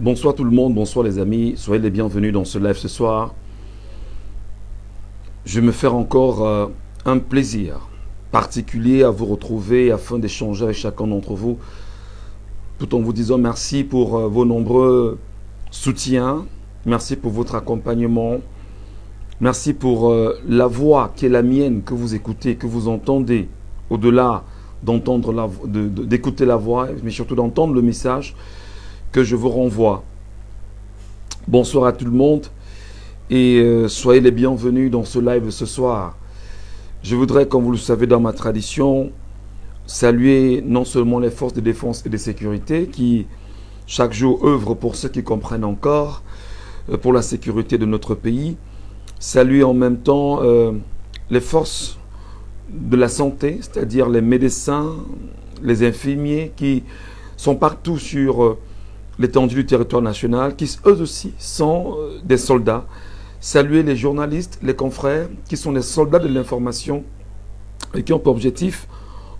Bonsoir tout le monde, bonsoir les amis, soyez les bienvenus dans ce live ce soir. Je vais me faire encore un plaisir particulier à vous retrouver afin d'échanger avec chacun d'entre vous, tout en vous disant merci pour vos nombreux soutiens, merci pour votre accompagnement, merci pour la voix qui est la mienne, que vous écoutez, que vous entendez, au-delà d'entendre d'écouter la voix, mais surtout d'entendre le message que je vous renvoie. Bonsoir à tout le monde et soyez les bienvenus dans ce live ce soir. Je voudrais, comme vous le savez dans ma tradition, saluer non seulement les forces de défense et de sécurité qui chaque jour œuvrent pour ceux qui comprennent encore, pour la sécurité de notre pays, saluer en même temps les forces de la santé, c'est-à-dire les médecins, les infirmiers qui sont partout sur l'étendue du territoire national, qui eux aussi sont des soldats. Saluer les journalistes, les confrères, qui sont des soldats de l'information et qui ont pour objectif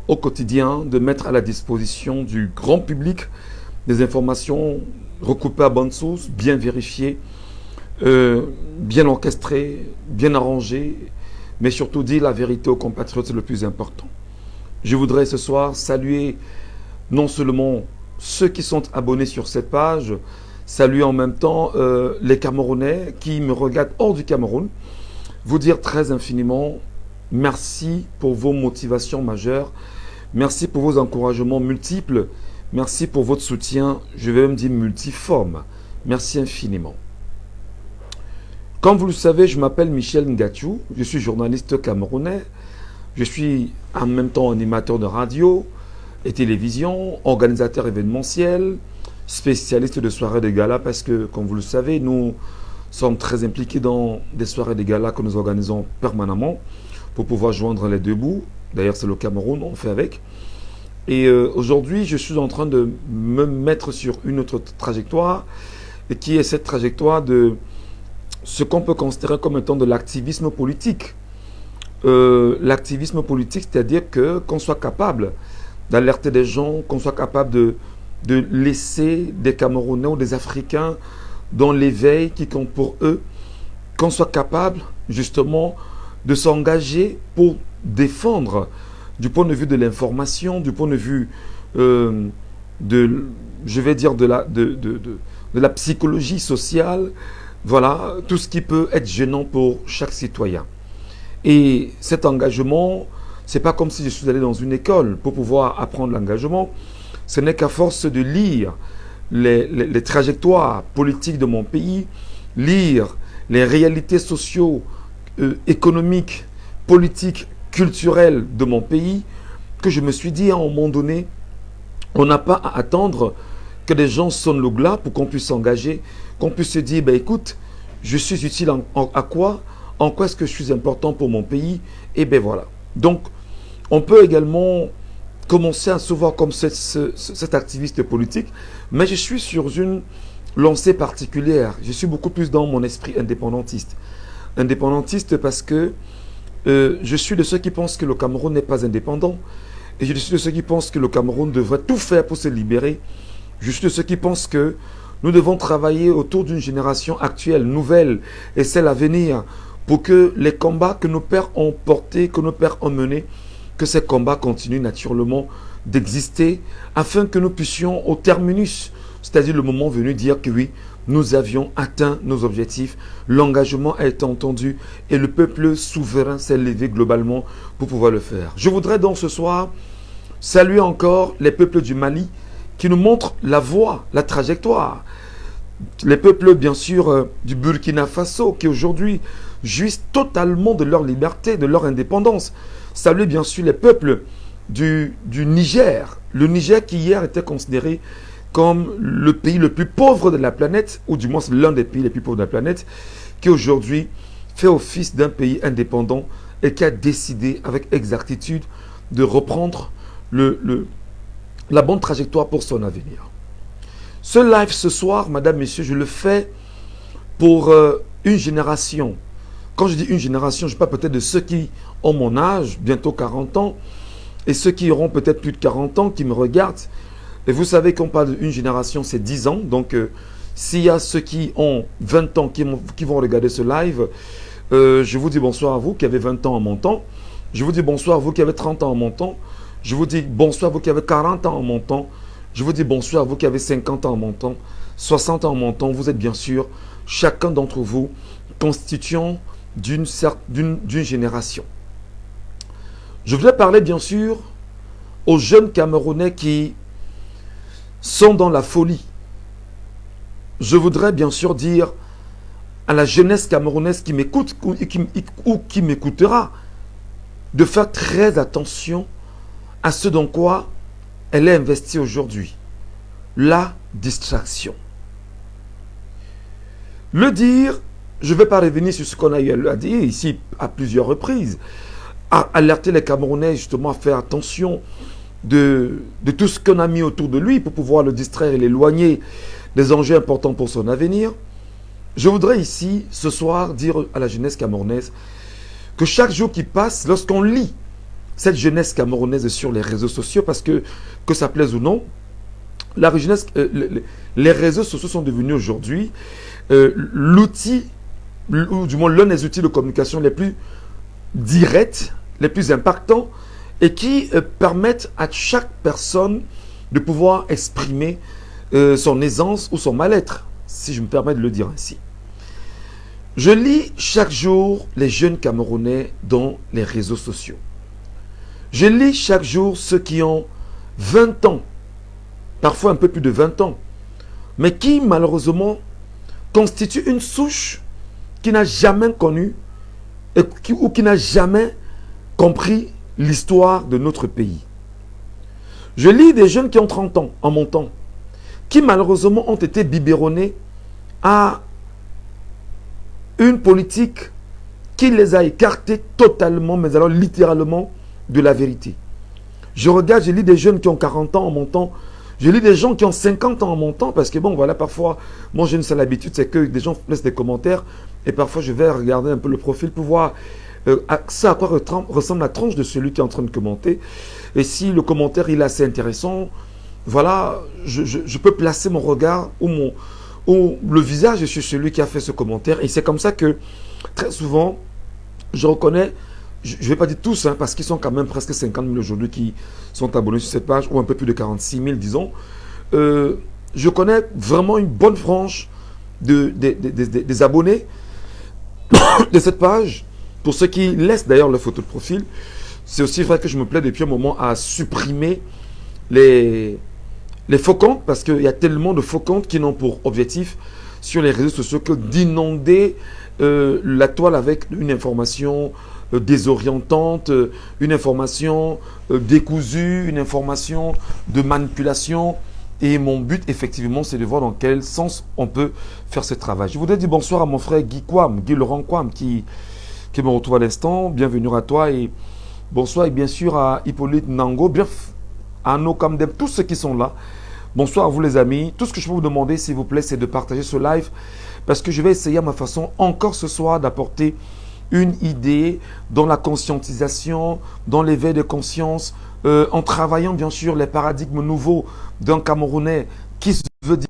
au quotidien de mettre à la disposition du grand public des informations recoupées à bonne source, bien vérifiées, bien orchestrées, bien arrangées, mais surtout dire la vérité aux compatriotes, c'est le plus important. Je voudrais ce soir saluer non seulement ceux qui sont abonnés sur cette page, saluer en même temps les Camerounais qui me regardent hors du Cameroun, vous dire très infiniment merci pour vos motivations majeures, merci pour vos encouragements multiples, merci pour votre soutien, je vais même dire multiforme. Merci infiniment. Comme vous le savez, je m'appelle Michel Ngatiou, je suis journaliste camerounais, je suis en même temps animateur de radio et télévision, organisateur événementiel, spécialiste de soirées de gala parce que, comme vous le savez, nous sommes très impliqués dans des soirées de gala que nous organisons permanemment pour pouvoir joindre les deux bouts. D'ailleurs, c'est le Cameroun, on fait avec. Et aujourd'hui, je suis en train de me mettre sur une autre trajectoire et qui est cette trajectoire de ce qu'on peut considérer comme étant de l'activisme politique. L'activisme politique, c'est-à-dire qu'on soit capable d'alerter des gens, qu'on soit capable de laisser des Camerounais ou des Africains dans l'éveil qui compte pour eux, qu'on soit capable justement de s'engager pour défendre du point de vue de l'information, du point de vue je vais dire de la psychologie sociale, voilà, tout ce qui peut être gênant pour chaque citoyen. Et cet engagement, c'est pas comme si je suis allé dans une école pour pouvoir apprendre l'engagement. Ce n'est qu'à force de lire les trajectoires politiques de mon pays, lire les réalités socio, économiques, politiques, culturelles de mon pays, que je me suis dit à un moment donné, on n'a pas à attendre que des gens sonnent le glas pour qu'on puisse s'engager, qu'on puisse se dire, ben écoute, je suis utile à quoi? En quoi est-ce que je suis important pour mon pays? Et ben voilà. Donc, on peut également commencer à se voir comme cet activiste politique, mais je suis sur une lancée particulière. Je suis beaucoup plus dans mon esprit indépendantiste. Indépendantiste parce que je suis de ceux qui pensent que le Cameroun n'est pas indépendant. Et je suis de ceux qui pensent que le Cameroun devrait tout faire pour se libérer. Je suis de ceux qui pensent que nous devons travailler autour d'une génération actuelle, nouvelle, et celle à venir, pour que les combats que nos pères ont portés, que nos pères ont menés, que ces combats continuent naturellement d'exister, afin que nous puissions au terminus, c'est-à-dire le moment venu, dire que oui, nous avions atteint nos objectifs, l'engagement a été entendu et le peuple souverain s'est levé globalement pour pouvoir le faire. Je voudrais donc ce soir saluer encore les peuples du Mali qui nous montrent la voie, la trajectoire. Les peuples, bien sûr, du Burkina Faso qui aujourd'hui jouissent totalement de leur liberté, de leur indépendance. Saluer bien sûr les peuples du Niger. Le Niger qui hier était considéré comme le pays le plus pauvre de la planète, ou du moins l'un des pays les plus pauvres de la planète, qui aujourd'hui fait office d'un pays indépendant et qui a décidé avec exactitude de reprendre la bonne trajectoire pour son avenir. Ce live ce soir, madame, messieurs, je le fais pour une génération. Quand je dis une génération, je parle peut-être de ceux qui ont mon âge, bientôt 40 ans, et ceux qui auront peut-être plus de 40 ans, qui me regardent. Et vous savez qu'on parle d'une génération, c'est 10 ans, donc S'il y a ceux qui ont 20 ans qui vont regarder ce live, je vous dis bonsoir à vous qui avez 20 ans en montant. Je vous dis bonsoir à vous qui avez 30 ans en montant. Je vous dis bonsoir à vous qui avez 40 ans en montant. Je vous dis bonsoir à vous qui avez 50 ans en montant, 60 ans en montant. Vous êtes bien sûr, chacun d'entre vous, constituant d'une génération. Je voudrais parler bien sûr aux jeunes Camerounais qui sont dans la folie. Je voudrais bien sûr dire à la jeunesse camerounaise qui m'écoute ou qui m'écoutera de faire très attention à ce dans quoi elle est investie aujourd'hui. La distraction. Le dire, je ne vais pas revenir sur ce qu'on a eu à dire ici à plusieurs reprises, à alerter les Camerounais justement à faire attention de tout ce qu'on a mis autour de lui pour pouvoir le distraire et l'éloigner des enjeux importants pour son avenir. Je voudrais ici, ce soir, dire à la jeunesse camerounaise que chaque jour qui passe, lorsqu'on lit cette jeunesse camerounaise sur les réseaux sociaux, parce que ça plaise ou non, la jeunesse, les réseaux sociaux sont devenus aujourd'hui l'outil, ou du moins l'un des outils de communication les plus directs, les plus impactants, et qui permettent à chaque personne de pouvoir exprimer son aisance ou son mal-être, si je me permets de le dire ainsi. Je lis chaque jour les jeunes Camerounais dans les réseaux sociaux. Je lis chaque jour ceux qui ont 20 ans, parfois un peu plus de 20 ans, mais qui malheureusement constituent une souche qui n'a jamais connu ou qui n'a jamais compris l'histoire de notre pays. Je lis des jeunes qui ont 30 ans en montant, qui malheureusement ont été biberonnés à une politique qui les a écartés totalement, mais alors littéralement, de la vérité. Je regarde, je lis des jeunes qui ont 40 ans en montant, je lis des gens qui ont 50 ans en montant, parce que bon, voilà, parfois, moi j'ai une seule habitude, c'est que des gens laissent des commentaires, et parfois je vais regarder un peu le profil pour voir ça à quoi ressemble la tranche de celui qui est en train de commenter. Et si le commentaire il est assez intéressant, voilà, je peux placer mon regard ou le visage sur celui qui a fait ce commentaire. Et c'est comme ça que très souvent, je reconnais, je ne vais pas dire tous, hein, parce qu'ils sont quand même presque 50 000 aujourd'hui qui sont abonnés sur cette page, ou un peu plus de 46 000, disons. Je connais vraiment une bonne frange des abonnés de cette page. Pour ceux qui laissent d'ailleurs leur photo de profil, c'est aussi vrai que je me plais depuis un moment à supprimer les faux comptes, parce qu'il y a tellement de faux comptes qui n'ont pour objectif sur les réseaux sociaux que d'inonder la toile avec une information désorientante, une information décousue, une information de manipulation. Et mon but, effectivement, c'est de voir dans quel sens on peut faire ce travail. Je voudrais dire bonsoir à mon frère Guy Laurent Kwam, qui me retrouve à l'instant. Bienvenue à toi et bonsoir, et bien sûr à Hippolyte Nango, bref, à nos Kamdem, tous ceux qui sont là. Bonsoir à vous les amis. Tout ce que je peux vous demander, s'il vous plaît, c'est de partager ce live, parce que je vais essayer à ma façon, encore ce soir, d'apporter une idée dans la conscientisation, dans l'éveil de conscience, en travaillant bien sûr les paradigmes nouveaux d'un Camerounais qui se veut dire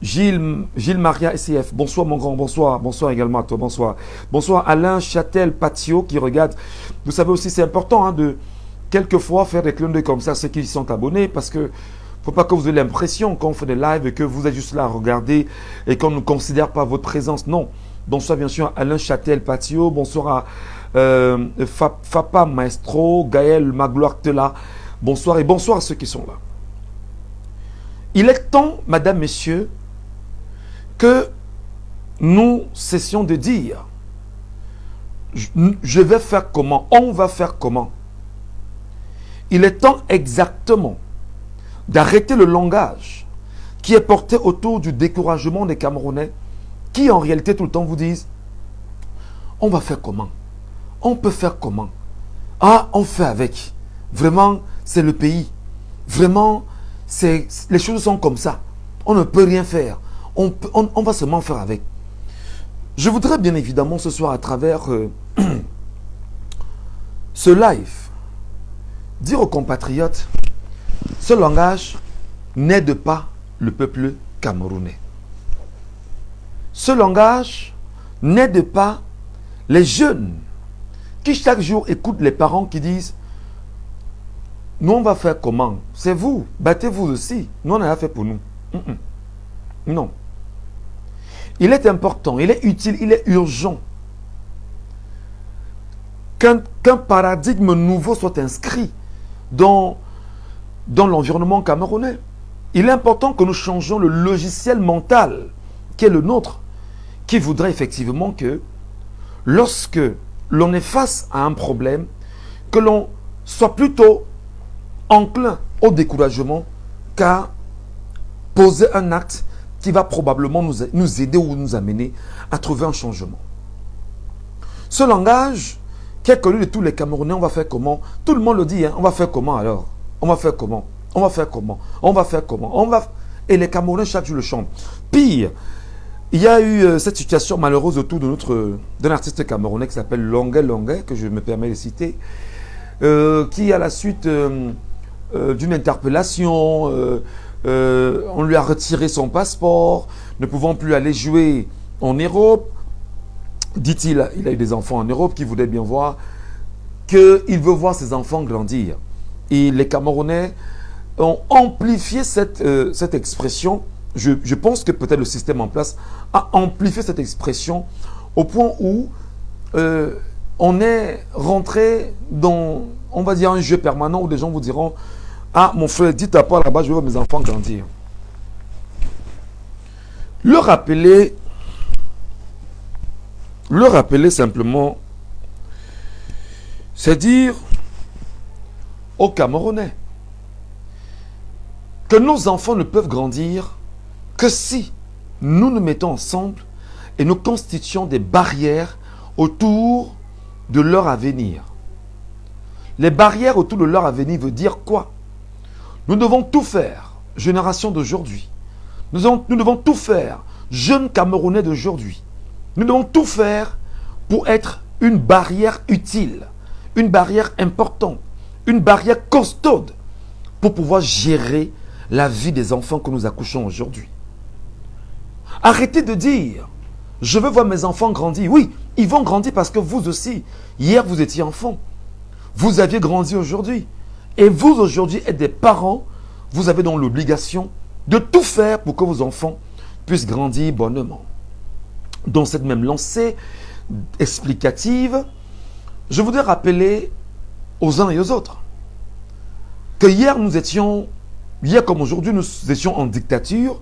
Gilles Maria SCF, bonsoir mon grand, bonsoir également à toi, bonsoir Alain Châtel Patio qui regarde. Vous savez aussi, c'est important hein, de quelquefois faire des clins d'œil comme ça à ceux qui sont abonnés, parce que faut pas que vous ayez l'impression quand on fait des lives et que vous êtes juste là à regarder et qu'on ne considère pas votre présence. Non. Bonsoir bien sûr à Alain Châtel Patio, bonsoir à Fapa Maestro, Gaël Magloire Tela, bonsoir et bonsoir à ceux qui sont là. Il est temps, madame, messieurs, que nous cessions de dire je vais faire comment, on va faire comment. Il est temps exactement d'arrêter le langage qui est porté autour du découragement des Camerounais, qui en réalité tout le temps vous disent on va faire comment, on peut faire comment, ah on fait avec, vraiment c'est le pays, vraiment les choses sont comme ça, on ne peut rien faire. On va seulement faire avec. Je voudrais bien évidemment ce soir à travers ce live dire aux compatriotes, ce langage n'aide pas le peuple camerounais. Ce langage n'aide pas les jeunes qui chaque jour écoutent les parents qui disent « Nous, on va faire comment? C'est vous, battez-vous aussi. Nous, on a fait pour nous. » Non. Il est important, il est utile, il est urgent qu'un paradigme nouveau soit inscrit dans l'environnement camerounais. Il est important que nous changions le logiciel mental qui est le nôtre, qui voudrait effectivement que lorsque l'on est face à un problème, que l'on soit plutôt enclin au découragement qu'à poser un acte qui va probablement nous aider ou nous amener à trouver un changement. Ce langage qui est connu de tous les Camerounais, on va faire comment? Tout le monde le dit, hein, on va faire comment alors? On va faire comment? On va faire comment? On va faire comment? Et les Camerounais chaque jour le chantent. Pire, il y a eu cette situation malheureuse autour d'un artiste camerounais qui s'appelle Longuet Longuet, que je me permets de citer, qui à la suite d'une interpellation, on lui a retiré son passeport, ne pouvant plus aller jouer en Europe. Dit-il, il a eu des enfants en Europe qui voulaient bien voir, qu'il veut voir ses enfants grandir. Et les Camerounais ont amplifié cette expression. Je pense que peut-être le système en place a amplifié cette expression au point où on est rentré dans, on va dire, un jeu permanent où les gens vous diront « Ah, mon frère, dites à part là-bas, je veux voir mes enfants grandir. » Le rappeler simplement, c'est dire aux Camerounais que nos enfants ne peuvent grandir que si nous nous mettons ensemble et nous constituons des barrières autour de leur avenir. Les barrières autour de leur avenir veut dire quoi? Nous devons tout faire, génération d'aujourd'hui. Nous devons tout faire, jeunes Camerounais d'aujourd'hui. Nous devons tout faire pour être une barrière utile, une barrière importante, une barrière costaude pour pouvoir gérer la vie des enfants que nous accouchons aujourd'hui. Arrêtez de dire « Je veux voir mes enfants grandir ». Oui, ils vont grandir parce que vous aussi, hier vous étiez enfant. Vous aviez grandi aujourd'hui. Et vous aujourd'hui êtes des parents, vous avez donc l'obligation de tout faire pour que vos enfants puissent grandir bonnement. Dans cette même lancée explicative, je voudrais rappeler aux uns et aux autres que hier comme aujourd'hui, nous étions en dictature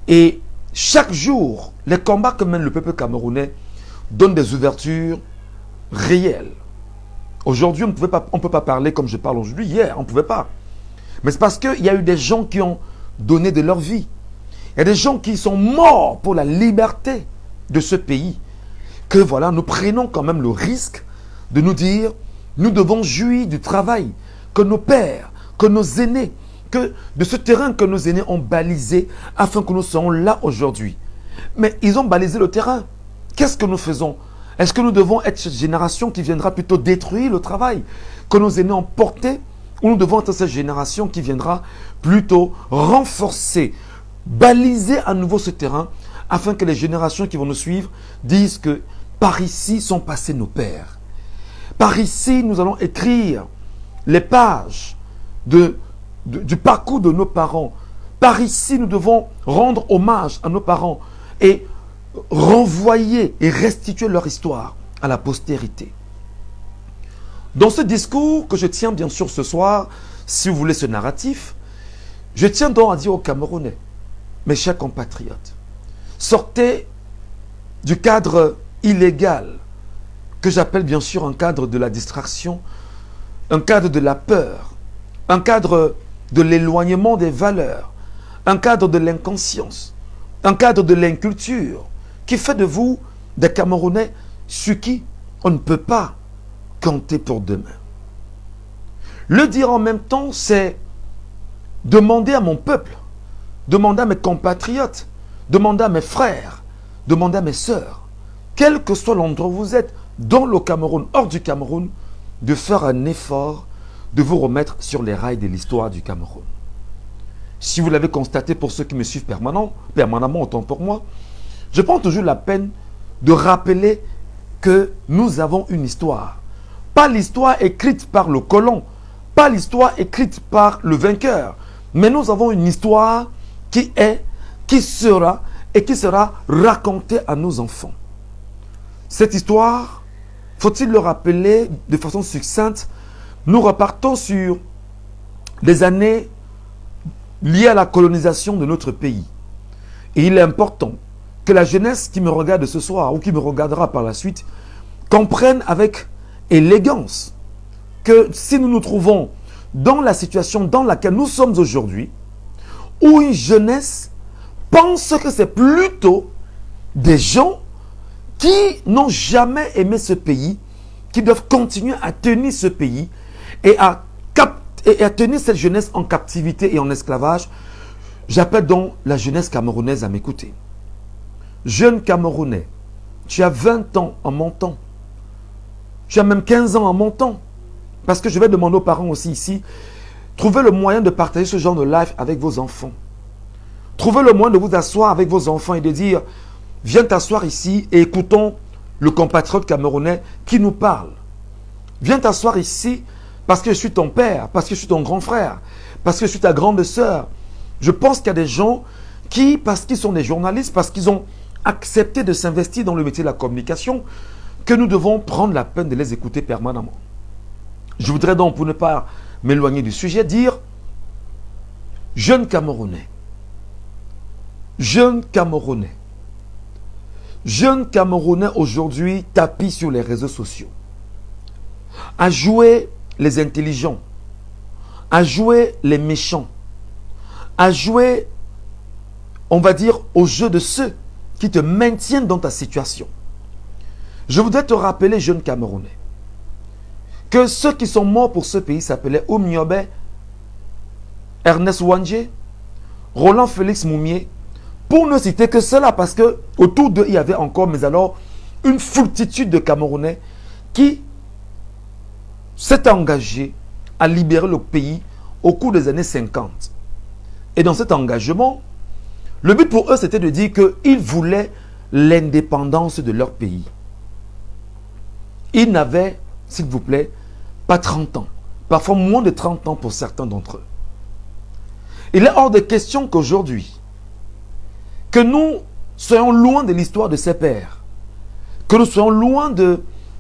et chaque jour, les combats que mène le peuple camerounais donnent des ouvertures réelles. Aujourd'hui, on ne peut pas parler comme je parle aujourd'hui. Hier, on ne pouvait pas. Mais c'est parce qu'il y a eu des gens qui ont donné de leur vie. Il y a des gens qui sont morts pour la liberté de ce pays. Que voilà, nous prenons quand même le risque de nous dire, nous devons jouir du travail que nos pères, que nos aînés, de ce terrain que nos aînés ont balisé afin que nous soyons là aujourd'hui. Mais ils ont balisé le terrain. Qu'est-ce que nous faisons? Est-ce que nous devons être cette génération qui viendra plutôt détruire le travail que nos aînés ont porté, ou nous devons être cette génération qui viendra plutôt renforcer, baliser à nouveau ce terrain afin que les générations qui vont nous suivre disent que par ici sont passés nos pères. Par ici, nous allons écrire les pages du parcours de nos parents. Par ici, nous devons rendre hommage à nos parents et renvoyer et restituer leur histoire à la postérité. Dans ce discours que je tiens bien sûr ce soir, si vous voulez ce narratif, je tiens donc à dire aux Camerounais, mes chers compatriotes, sortez du cadre illégal que j'appelle bien sûr un cadre de la distraction, un cadre de la peur, un cadre de l'éloignement des valeurs, un cadre de l'inconscience, un cadre de l'inculture qui fait de vous des Camerounais sur qui on ne peut pas compter pour demain. Le dire en même temps, c'est demander à mon peuple, demander à mes compatriotes, demander à mes frères, demander à mes sœurs, quel que soit l'endroit où vous êtes, dans le Cameroun, hors du Cameroun, de faire un effort de vous remettre sur les rails de l'histoire du Cameroun. si vous l'avez constaté pour ceux qui me suivent permanemment, autant pour moi, je prends toujours la peine de rappeler que nous avons une histoire. Pas l'histoire écrite par le colon, pas l'histoire écrite par le vainqueur, mais nous avons une histoire qui est, qui sera et qui sera racontée à nos enfants. Cette histoire, faut-il le rappeler de façon succincte, nous repartons sur des années liées à la colonisation de notre pays. Et il est important que la jeunesse qui me regarde ce soir ou qui me regardera par la suite comprenne avec élégance que si nous nous trouvons dans la situation dans laquelle nous sommes aujourd'hui, où une jeunesse pense que c'est plutôt des gens qui n'ont jamais aimé ce pays, qui doivent continuer à tenir ce pays et à tenir cette jeunesse en captivité et en esclavage, j'appelle donc la jeunesse camerounaise à m'écouter. Jeune Camerounais, tu as 20 ans en montant. Tu as même 15 ans en montant. Parce que je vais demander aux parents aussi ici, trouvez le moyen de partager ce genre de live avec vos enfants. Trouvez le moyen de vous asseoir avec vos enfants et de dire, viens t'asseoir ici et écoutons le compatriote camerounais qui nous parle. Viens t'asseoir ici parce que je suis ton père, parce que je suis ton grand frère, parce que je suis ta grande sœur. Je pense qu'il y a des gens qui, parce qu'ils sont des journalistes, parce qu'ils ont accepté de s'investir dans le métier de la communication, que nous devons prendre la peine de les écouter permanemment. Je voudrais donc, pour ne pas m'éloigner du sujet, dire, jeunes Camerounais, jeunes Camerounais, jeunes Camerounais aujourd'hui tapis sur les réseaux sociaux, à jouer les intelligents, à jouer les méchants, à jouer, on va dire, au jeu de ceux qui te maintiennent dans ta situation. Je voudrais te rappeler, jeunes Camerounais, que ceux qui sont morts pour ce pays s'appelaient Oumiobe, Ernest Wandje, Roland Félix Moumié, pour ne citer que cela, parce que autour d'eux, il y avait encore, mais alors, une foultitude de Camerounais qui s'étaient engagés à libérer le pays au cours des années 50. Et dans cet engagement, le but pour eux, c'était de dire qu'ils voulaient l'indépendance de leur pays. Ils n'avaient, s'il vous plaît, pas 30 ans, parfois moins de 30 ans pour certains d'entre eux. Il est hors de question qu'aujourd'hui, que nous soyons loin de l'histoire de ces pères, que nous soyons loin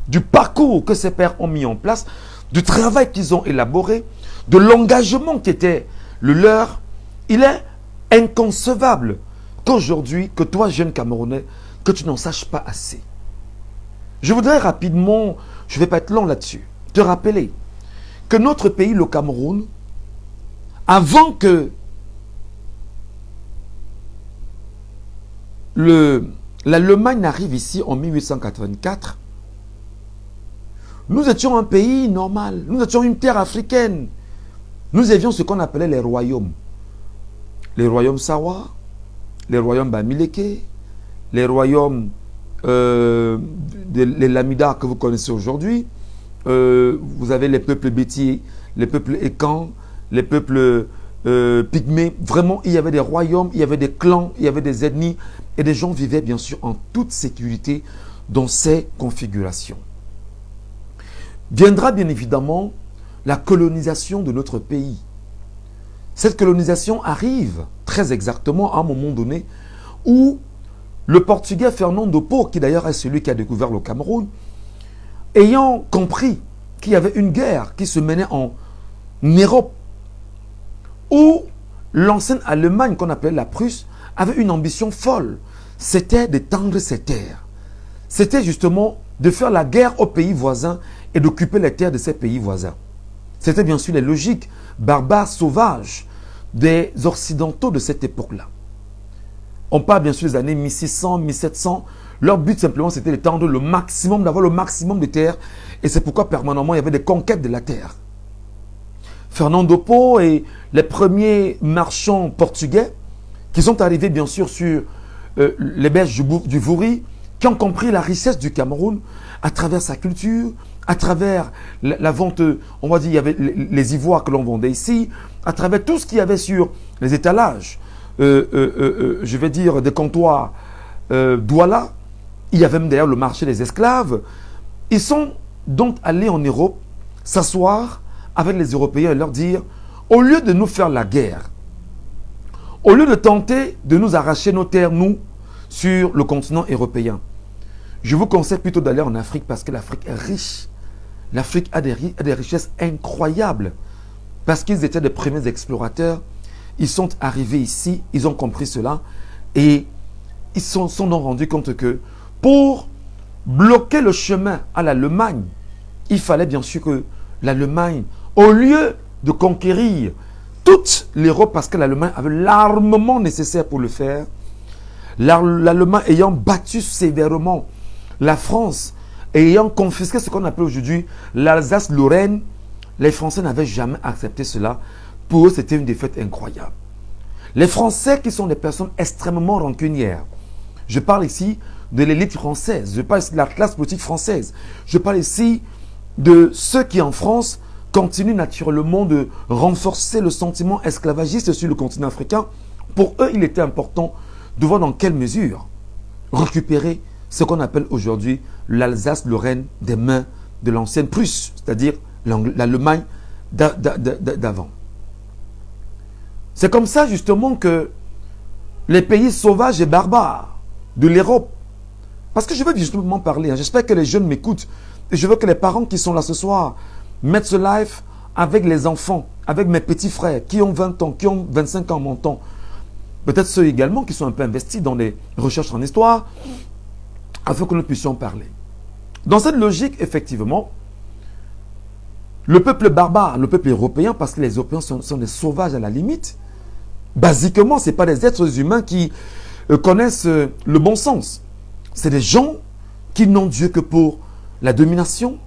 du parcours que ces pères ont mis en place, du travail qu'ils ont élaboré, de l'engagement qui était le leur. Il est inconcevable qu'aujourd'hui, que toi, jeune Camerounais, que tu n'en saches pas assez. Je voudrais rapidement, je ne vais pas être long là-dessus, te rappeler que notre pays, le Cameroun, avant que l'Allemagne n'arrive ici en 1884, nous étions un pays normal, nous étions une terre africaine. Nous avions ce qu'on appelait les royaumes. Les royaumes Sawa, les royaumes Bamileke, les royaumes les Lamidas que vous connaissez aujourd'hui. Vous avez les peuples Béti, les peuples Ekan, les peuples Pygmées. Vraiment, il y avait des royaumes, il y avait des clans, il y avait des ethnies. Et des gens vivaient bien sûr en toute sécurité dans ces configurations. Viendra bien évidemment la colonisation de notre pays. Cette colonisation arrive très exactement à un moment donné où le Portugais Fernando Po, qui d'ailleurs est celui qui a découvert le Cameroun, ayant compris qu'il y avait une guerre qui se menait en Europe, où l'ancienne Allemagne, qu'on appelait la Prusse, avait une ambition folle. C'était d'étendre ses terres. C'était justement de faire la guerre aux pays voisins et d'occuper les terres de ces pays voisins. C'était bien sûr les logiques barbares, sauvages des Occidentaux de cette époque-là. On parle bien sûr des années 1600, 1700. Leur but simplement c'était d'étendre le maximum, d'avoir le maximum de terres. Et c'est pourquoi permanemment il y avait des conquêtes de la terre. Fernando Po et les premiers marchands portugais qui sont arrivés bien sûr sur les berges du Vouri, qui ont compris la richesse du Cameroun à travers sa culture, à travers la vente, on va dire, il y avait les ivoires que l'on vendait ici, à travers tout ce qu'il y avait sur les étalages, je vais dire des comptoirs Douala, il y avait même d'ailleurs le marché des esclaves. Ils sont donc allés en Europe s'asseoir avec les Européens et leur dire, au lieu de nous faire la guerre, au lieu de tenter de nous arracher nos terres, nous, sur le continent européen, je vous conseille plutôt d'aller en Afrique parce que l'Afrique est riche. L'Afrique a des richesses incroyables parce qu'ils étaient des premiers explorateurs. Ils sont arrivés ici, ils ont compris cela et ils se sont rendus compte que pour bloquer le chemin à l'Allemagne, il fallait bien sûr que l'Allemagne, au lieu de conquérir toute l'Europe parce que l'Allemagne avait l'armement nécessaire pour le faire, l'Allemagne ayant battu sévèrement la France et ayant confisqué ce qu'on appelle aujourd'hui l'Alsace-Lorraine, les Français n'avaient jamais accepté cela. Pour eux, c'était une défaite incroyable. Les Français qui sont des personnes extrêmement rancunières, je parle ici de l'élite française, je parle ici de la classe politique française, je parle ici de ceux qui en France continuent naturellement de renforcer le sentiment esclavagiste sur le continent africain. Pour eux, il était important de voir dans quelle mesure récupérer ce qu'on appelle aujourd'hui l'Alsace-Lorraine des mains de l'ancienne Prusse, c'est-à-dire l'Allemagne d'avant. C'est comme ça justement que les pays sauvages et barbares de l'Europe, parce que je veux justement parler, j'espère que les jeunes m'écoutent, et je veux que les parents qui sont là ce soir mettent ce live avec les enfants, avec mes petits frères qui ont 20 ans, qui ont 25 ans, mon temps, peut-être ceux également qui sont un peu investis dans les recherches en histoire, afin que nous puissions parler. Dans cette logique, effectivement, le peuple barbare, le peuple européen, parce que les Européens sont des sauvages à la limite, basiquement, ce n'est pas des êtres humains qui connaissent le bon sens. C'est des gens qui n'ont Dieu que pour la domination,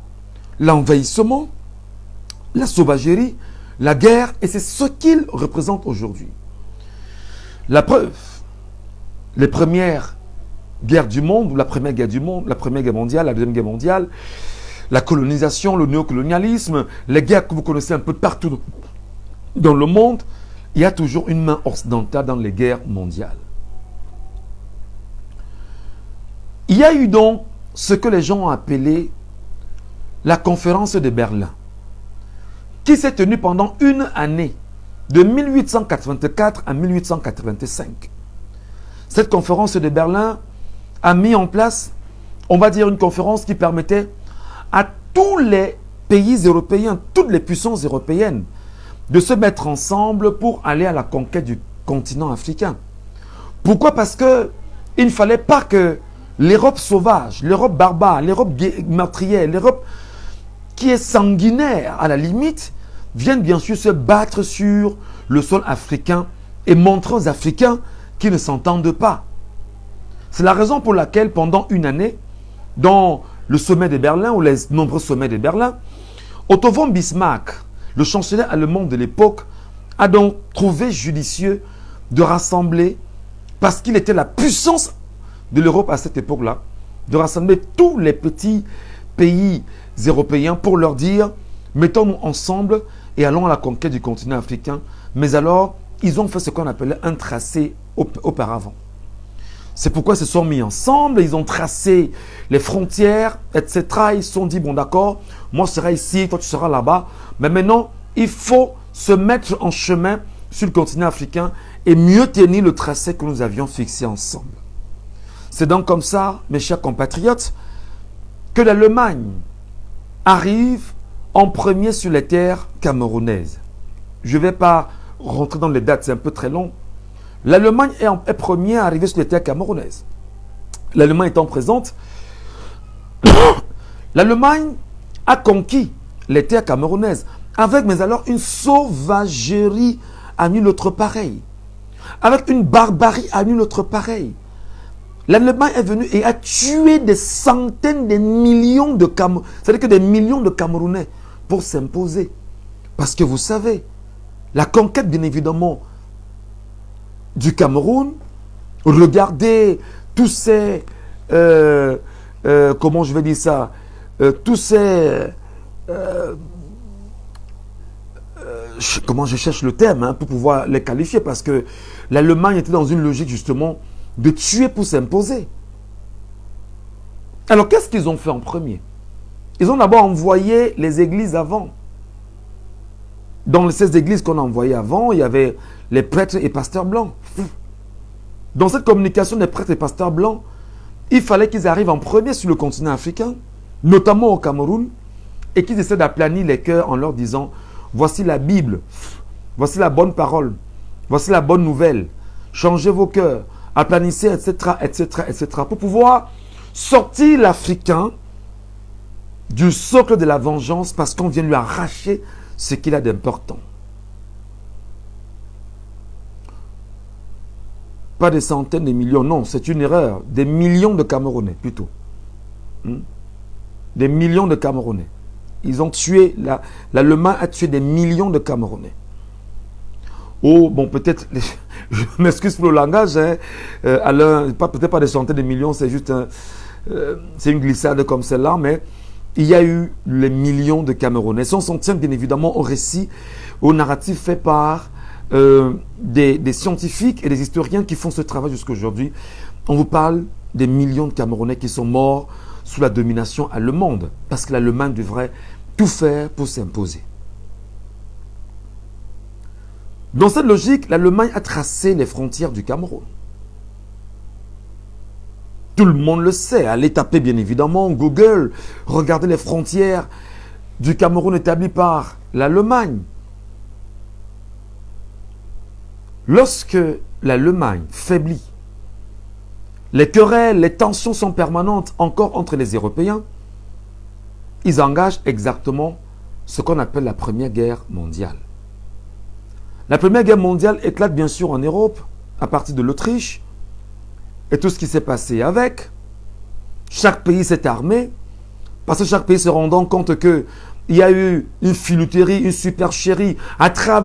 l'envahissement, la sauvagerie, la guerre, et c'est ce qu'ils représentent aujourd'hui. La preuve, les premières guerres du monde, ou la première guerre du monde, la première guerre mondiale, la deuxième guerre mondiale, la colonisation, le néocolonialisme, les guerres que vous connaissez un peu partout dans le monde, il y a toujours une main occidentale dans les guerres mondiales. Il y a eu donc ce que les gens ont appelé la conférence de Berlin, qui s'est tenue pendant une année, de 1884 à 1885. Cette conférence de Berlin a mis en place, on va dire, une conférence qui permettait à tous les pays européens, toutes les puissances européennes, de se mettre ensemble pour aller à la conquête du continent africain. Pourquoi? Parce que il ne fallait pas que l'Europe sauvage, l'Europe barbare, l'Europe meurtrière, l'Europe qui est sanguinaire à la limite, vienne bien sûr se battre sur le sol africain et montrer aux Africains qu'ils ne s'entendent pas. C'est la raison pour laquelle pendant une année, dans le sommet de Berlin ou les nombreux sommets de Berlin, Otto von Bismarck, le chancelier allemand de l'époque, a donc trouvé judicieux de rassembler, parce qu'il était la puissance de l'Europe à cette époque-là, de rassembler tous les petits pays européens pour leur dire, mettons-nous ensemble et allons à la conquête du continent africain. Mais alors, ils ont fait ce qu'on appelait un tracé auparavant. C'est pourquoi ils se sont mis ensemble, ils ont tracé les frontières, etc. Ils se sont dit, bon d'accord, moi je serai ici, toi tu seras là-bas. Mais maintenant, il faut se mettre en chemin sur le continent africain et mieux tenir le tracé que nous avions fixé ensemble. C'est donc comme ça, mes chers compatriotes, que l'Allemagne arrive en premier sur les terres camerounaises. Je ne vais pas rentrer dans les dates, c'est un peu très long. L'Allemagne est premier à arriver sur les terres camerounaises. L'Allemagne étant présente, l'Allemagne a conquis les terres camerounaises avec, mais alors, une sauvagerie à nul autre pareil. Avec une barbarie à nul autre pareil. L'Allemagne est venue et a tué des centaines de millions de Camerounais, c'est-à-dire que des millions de Camerounais pour s'imposer. Parce que vous savez, la conquête, bien évidemment, du Cameroun, regardez tous ces, comment je vais dire ça, tous ces comment je cherche le terme hein, pour pouvoir les qualifier, parce que l'Allemagne était dans une logique justement de tuer pour s'imposer. Alors qu'est-ce qu'ils ont fait en premier? Ils ont d'abord envoyé les églises avant. Dans ces églises qu'on a envoyées avant, il y avait les prêtres et pasteurs blancs. Dans cette communication des prêtres et pasteurs blancs, il fallait qu'ils arrivent en premier sur le continent africain, notamment au Cameroun, et qu'ils essaient d'aplanir les cœurs en leur disant: voici la Bible, voici la bonne parole, voici la bonne nouvelle, changez vos cœurs, aplanissez, etc., etc., etc., pour pouvoir sortir l'Africain du socle de la vengeance parce qu'on vient lui arracher ce qu'il a d'important. Pas des centaines de millions, non, c'est une erreur. Des millions de Camerounais, plutôt. Des millions de Camerounais. Ils ont tué, l'Allemagne a tué des millions de Camerounais. Oh, bon, peut-être, je m'excuse pour le langage, hein, peut-être pas des centaines de millions, c'est juste c'est une glissade comme celle-là, mais il y a eu les millions de Camerounais. Si on s'en tient bien évidemment au récit, au narratif fait par des scientifiques et des historiens qui font ce travail jusqu'à aujourd'hui, on vous parle des millions de Camerounais qui sont morts sous la domination allemande, parce que l'Allemagne devrait tout faire pour s'imposer. Dans cette logique, l'Allemagne a tracé les frontières du Cameroun. Tout le monde le sait. Allez taper bien évidemment Google, regardez les frontières du Cameroun établies par l'Allemagne. Lorsque l'Allemagne faiblit, les querelles, les tensions sont permanentes encore entre les Européens, ils engagent exactement ce qu'on appelle la Première Guerre mondiale. La Première Guerre mondiale éclate bien sûr en Europe, à partir de l'Autriche, et tout ce qui s'est passé avec. Chaque pays s'est armé, parce que chaque pays se rendant compte qu'il y a eu une filouterie, une supercherie à travers.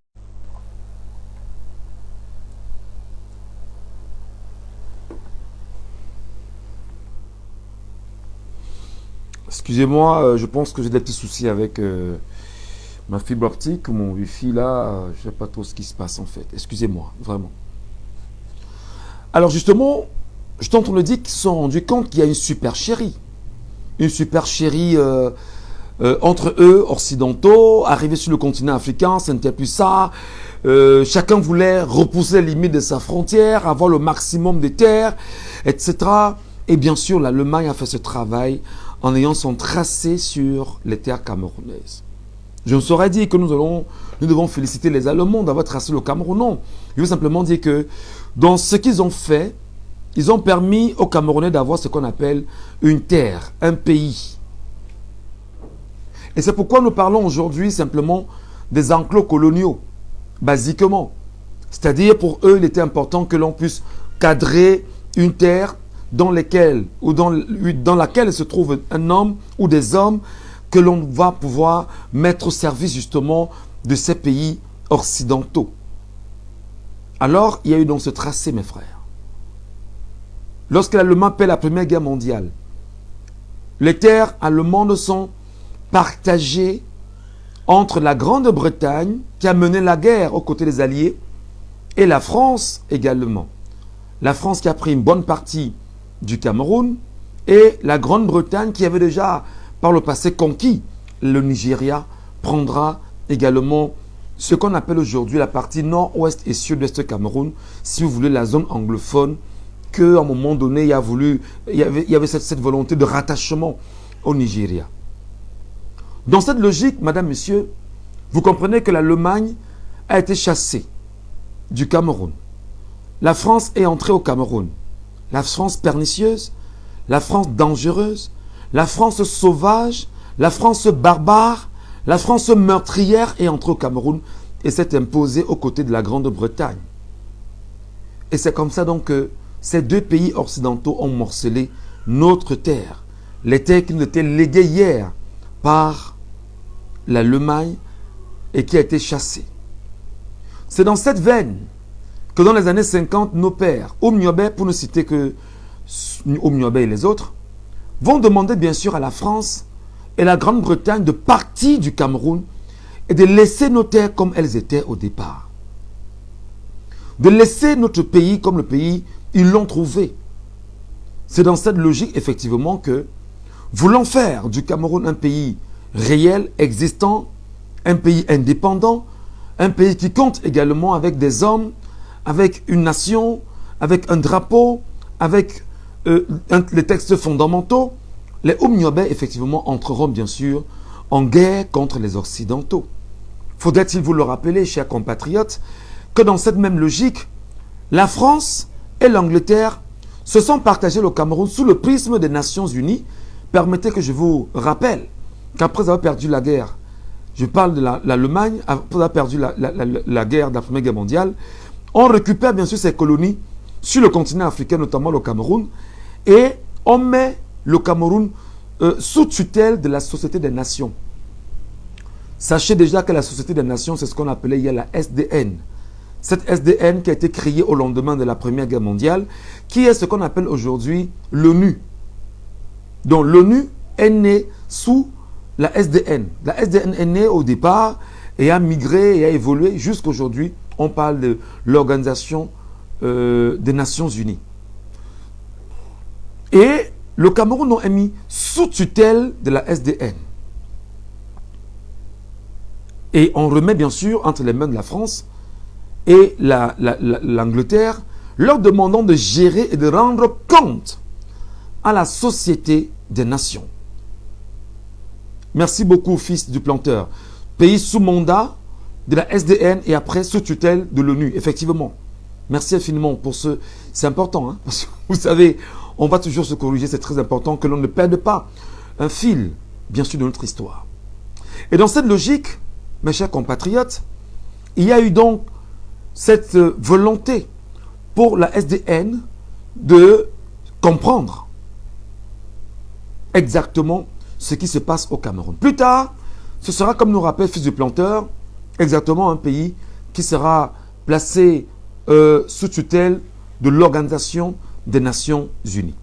Excusez-moi, je pense que j'ai des petits soucis avec ma fibre optique ou mon wifi là. Je ne sais pas trop ce qui se passe en fait. Excusez-moi, vraiment. Alors justement, je suis en train de dire qu'ils se sont rendus compte qu'il y a une supercherie. Une supercherie entre eux, occidentaux, arrivés sur le continent africain, ce n'était plus ça. Chacun voulait repousser les limites de sa frontière, avoir le maximum de terres, etc. Et bien sûr, l'Allemagne a fait ce travail en ayant son tracé sur les terres camerounaises. Je ne saurais dire que nous devons féliciter les Allemands d'avoir tracé le Cameroun. Non. Je veux simplement dire que dans ce qu'ils ont fait, ils ont permis aux Camerounais d'avoir ce qu'on appelle une terre, un pays. Et c'est pourquoi nous parlons aujourd'hui simplement des enclos coloniaux, basiquement. C'est-à-dire pour eux, il était important que l'on puisse cadrer une terre dans laquelle se trouve un homme ou des hommes que l'on va pouvoir mettre au service justement de ces pays occidentaux. Alors, il y a eu donc ce tracé, mes frères. Lorsque l'Allemagne paie la Première Guerre mondiale, les terres allemandes sont partagées entre la Grande-Bretagne, qui a mené la guerre aux côtés des Alliés, et la France également. La France qui a pris une bonne partie du Cameroun, et la Grande-Bretagne qui avait déjà par le passé conquis le Nigeria, prendra également ce qu'on appelle aujourd'hui la partie nord-ouest et sud-est du Cameroun, si vous voulez la zone anglophone, qu'à un moment donné, il y avait cette volonté de rattachement au Nigeria. Dans cette logique, madame, monsieur, vous comprenez que l'Allemagne a été chassée du Cameroun. La France est entrée au Cameroun. La France pernicieuse, la France dangereuse, la France sauvage, la France barbare, la France meurtrière est entrée au Cameroun et s'est imposée aux côtés de la Grande-Bretagne. Et c'est comme ça donc que ces deux pays occidentaux ont morcelé notre terre. Les terres qui nous étaient léguées hier par l'Allemagne et qui a été chassée. C'est dans cette veine que dans les années 50, nos pères, Oumniobé, pour ne citer que Oumniobé et les autres, vont demander bien sûr à la France et la Grande-Bretagne de partir du Cameroun et de laisser nos terres comme elles étaient au départ. De laisser notre pays comme le pays, ils l'ont trouvé. C'est dans cette logique, effectivement, que voulant faire du Cameroun un pays réel, existant, un pays indépendant, un pays qui compte également avec des hommes, avec une nation, avec un drapeau, avec les textes fondamentaux, les Oumniobé, effectivement, entreront bien sûr en guerre contre les Occidentaux. Faudrait-il vous le rappeler, chers compatriotes, que dans cette même logique, la France et l'Angleterre se sont partagés le Cameroun sous le prisme des Nations Unies. Permettez que je vous rappelle qu'après avoir perdu la guerre, je parle de l'Allemagne, après avoir perdu la guerre de la Première Guerre mondiale, on récupère bien sûr ces colonies sur le continent africain, notamment le Cameroun, et on met le Cameroun sous tutelle de la Société des Nations. Sachez déjà que la Société des Nations, c'est ce qu'on appelait hier la SDN. Cette SDN qui a été créée au lendemain de la Première Guerre mondiale, qui est ce qu'on appelle aujourd'hui l'ONU. Donc l'ONU est née sous la SDN. La SDN est née au départ et a migré et a évolué jusqu'à aujourd'hui. On parle de l'Organisation des Nations Unies. Et le Cameroun est mis sous tutelle de la SDN. Et on remet bien sûr entre les mains de la France et l'Angleterre, leur demandant de gérer et de rendre compte à la Société des Nations. Merci beaucoup, fils du planteur. Pays sous mandat de la SDN et après sous tutelle de l'ONU, effectivement. Merci infiniment pour ce... C'est important, hein, parce que vous savez, on va toujours se corriger, c'est très important que l'on ne perde pas un fil, bien sûr, de notre histoire. Et dans cette logique, mes chers compatriotes, il y a eu donc cette volonté pour la SDN de comprendre exactement ce qui se passe au Cameroun. Plus tard, ce sera, comme nous rappelle Fils du Planteur, exactement un pays qui sera placé sous tutelle de l'Organisation des Nations Unies.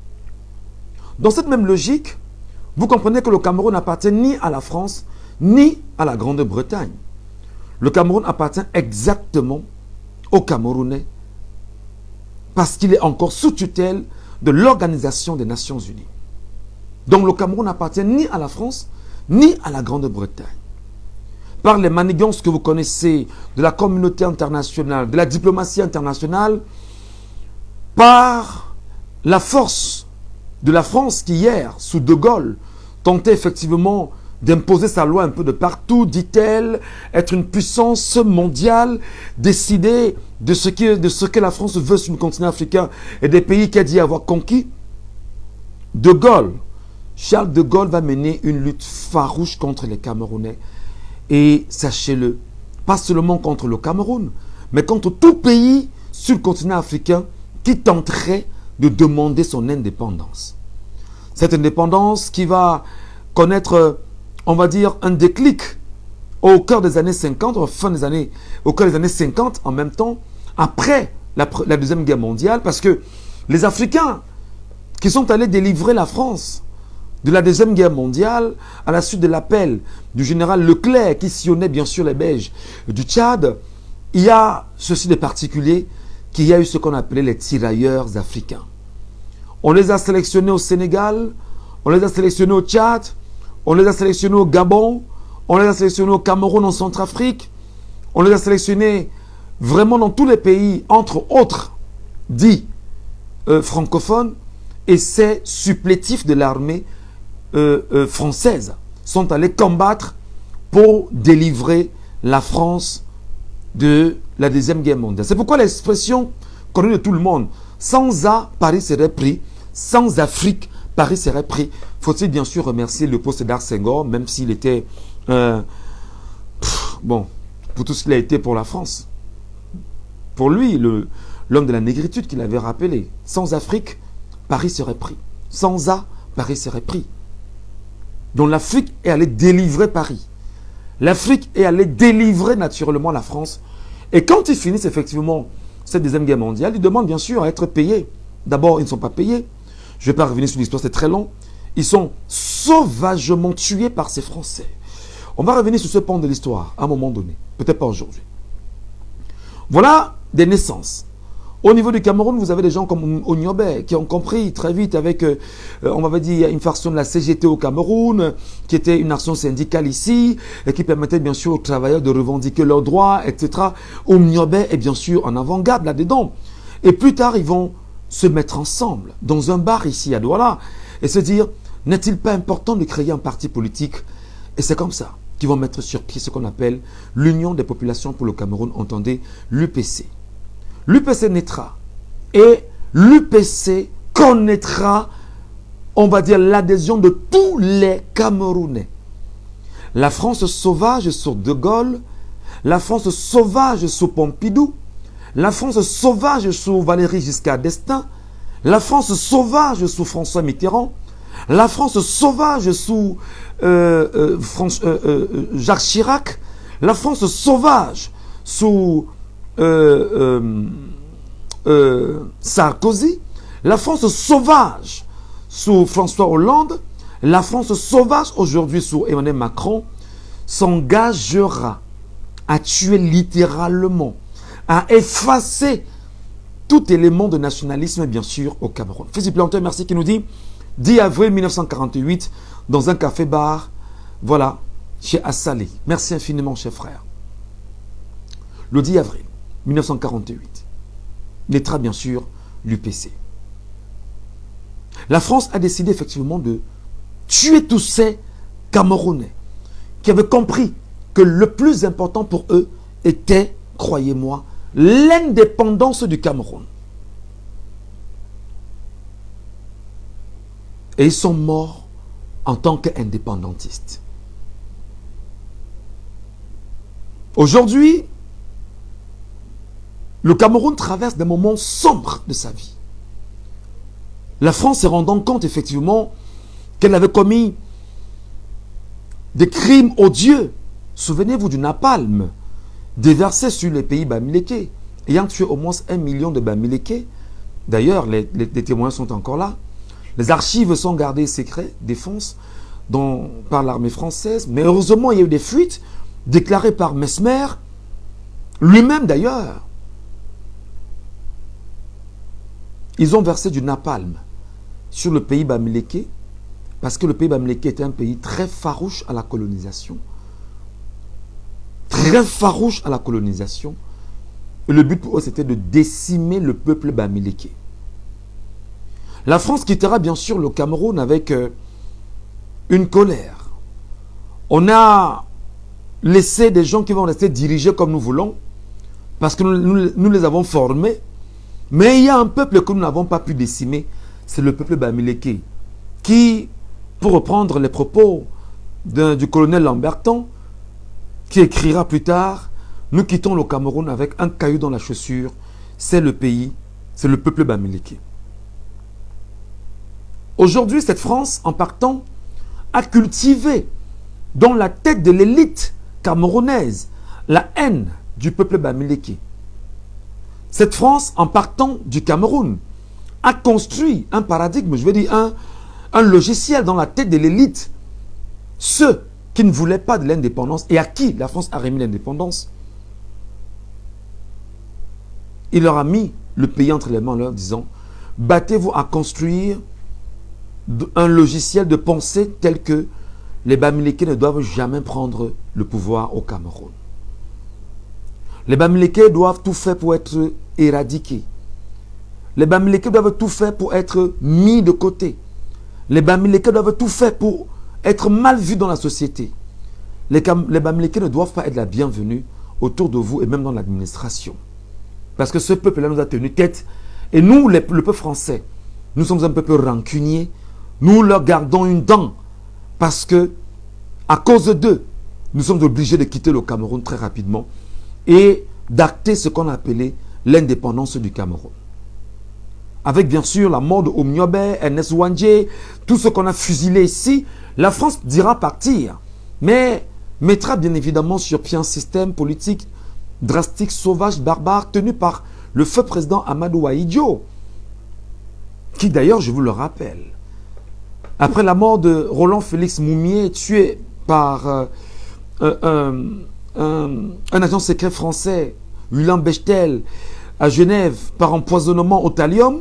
Dans cette même logique, vous comprenez que le Cameroun n'appartient ni à la France, ni à la Grande-Bretagne. Le Cameroun appartient exactement aux Camerounais parce qu'il est encore sous tutelle de l'Organisation des Nations Unies. Donc le Cameroun n'appartient ni à la France, ni à la Grande-Bretagne. Par les manigances que vous connaissez de la communauté internationale, de la diplomatie internationale, par la force de la France qui hier, sous De Gaulle, tentait effectivement d'imposer sa loi un peu de partout, dit-elle, être une puissance mondiale, décider de ce que la France veut sur le continent africain et des pays qu'elle dit avoir conquis. De Gaulle, Charles de Gaulle va mener une lutte farouche contre les Camerounais. Et sachez-le, pas seulement contre le Cameroun, mais contre tout pays sur le continent africain qui tenterait de demander son indépendance. Cette indépendance qui va connaître, on va dire, un déclic au cœur des années 50, au cœur des années 50, en même temps, après la Deuxième Guerre mondiale, parce que les Africains qui sont allés délivrer la France de la Deuxième Guerre mondiale, à la suite de l'appel du général Leclerc, qui sillonnait bien sûr les Belges du Tchad, il y a ceci de particulier, qu'il y a eu ce qu'on appelait les tirailleurs africains. On les a sélectionnés au Sénégal, on les a sélectionnés au Tchad, on les a sélectionnés au Gabon, on les a sélectionnés au Cameroun, en Centrafrique, on les a sélectionnés vraiment dans tous les pays, entre autres, dits francophones, et ces supplétifs de l'armée française sont allés combattre pour délivrer la France de la Deuxième Guerre mondiale. C'est pourquoi l'expression connue de tout le monde, sans A, Paris serait pris, sans Afrique, Paris serait pris. Faut-il bien sûr remercier le poste Sédar Senghor, même s'il était, bon, pour tout ce qu'il a été pour la France. Pour lui, l'homme de la négritude qu'il avait rappelé, sans Afrique, Paris serait pris. Sans A, Paris serait pris. Donc l'Afrique est allée délivrer Paris. L'Afrique est allée délivrer naturellement la France. Et quand ils finissent effectivement cette Deuxième Guerre mondiale, ils demandent bien sûr à être payés. D'abord, ils ne sont pas payés. Je ne vais pas revenir sur l'histoire, c'est très long. Ils sont sauvagement tués par ces Français. On va revenir sur ce pan de l'histoire à un moment donné. Peut-être pas aujourd'hui. Voilà des naissances. Au niveau du Cameroun, vous avez des gens comme Onyobé qui ont compris très vite avec, on va dire, une faction de la CGT au Cameroun, qui était une action syndicale ici, et qui permettait bien sûr aux travailleurs de revendiquer leurs droits, etc. Onyobé est bien sûr en avant-garde là-dedans. Et plus tard, ils vont se mettre ensemble dans un bar ici à Douala et se dire, n'est-il pas important de créer un parti politique? Et c'est comme ça qu'ils vont mettre sur pied ce qu'on appelle l'Union des populations pour le Cameroun, entendez, l'UPC. L'UPC naîtra et l'UPC connaîtra, on va dire, l'adhésion de tous les Camerounais. La France sauvage sous De Gaulle, la France sauvage sous Pompidou, la France sauvage sous Valéry Giscard d'Estaing, la France sauvage sous François Mitterrand, la France sauvage sous Jacques Chirac, la France sauvage sous Sarkozy, la France sauvage sous François Hollande, la France sauvage aujourd'hui sous Emmanuel Macron s'engagera à tuer littéralement, à effacer tout élément de nationalisme, bien sûr, au Cameroun. Philippe Planteur, merci, qui nous dit 10 avril 1948, dans un café-bar, voilà, chez Assalé. Merci infiniment, cher frère. Le 10 avril 1948, naîtra bien sûr l'UPC. La France a décidé effectivement de tuer tous ces Camerounais qui avaient compris que le plus important pour eux était, croyez-moi, l'indépendance du Cameroun. Et ils sont morts en tant qu'indépendantistes. Aujourd'hui, le Cameroun traverse des moments sombres de sa vie. La France se rendant compte effectivement qu'elle avait commis des crimes odieux. Souvenez-vous du napalm déversé sur les pays bamileke, ayant tué au moins 1 million de bamileke. D'ailleurs, les témoins sont encore là. Les archives sont gardées secrètes, défense, par l'armée française. Mais heureusement, il y a eu des fuites déclarées par Mesmer, lui-même d'ailleurs. Ils ont versé du napalm sur le pays bamileke, parce que le pays bamileke était un pays très farouche à la colonisation. Très farouche à la colonisation. Et le but pour eux, c'était de décimer le peuple bamileke. La France quittera bien sûr le Cameroun avec une colère. On a laissé des gens qui vont rester dirigés comme nous voulons, parce que nous les avons formés. Mais il y a un peuple que nous n'avons pas pu décimer, c'est le peuple bamileke, qui, pour reprendre les propos du colonel Lamberton, qui écrira plus tard, nous quittons le Cameroun avec un caillou dans la chaussure, c'est le pays, c'est le peuple bamileke. Aujourd'hui, cette France, en partant, a cultivé dans la tête de l'élite camerounaise la haine du peuple bamileke. Cette France, en partant du Cameroun, a construit un paradigme, je veux dire un logiciel dans la tête de l'élite. Ceux qui ne voulaient pas de l'indépendance et à qui la France a remis l'indépendance, il leur a mis le pays entre les mains en leur disant « Battez-vous à construire un logiciel de pensée tel que les Bamileke ne doivent jamais prendre le pouvoir au Cameroun. Les Bamileke doivent tout faire pour être éradiqués. Les Bamileke doivent tout faire pour être mis de côté. Les Bamileke doivent tout faire pour être mal vus dans la société. Les Bamileke ne doivent pas être la bienvenue autour de vous et même dans l'administration. Parce que ce peuple-là nous a tenu tête. Et nous, le peuple français, nous sommes un peuple rancunier. Nous leur gardons une dent. Parce que, à cause d'eux, nous sommes obligés de quitter le Cameroun très rapidement et d'acter ce qu'on appelait l'indépendance du Cameroun. Avec bien sûr la mort de Omniobé, Ernest Ouandjé, tout ce qu'on a fusilé ici, la France dira partir, mais mettra bien évidemment sur pied un système politique drastique, sauvage, barbare, tenu par le feu président Amadou Ahidjo, qui d'ailleurs, je vous le rappelle, après la mort de Roland Félix Moumié, tué par un agent secret français, William Bechtel, à Genève, par empoisonnement au thallium,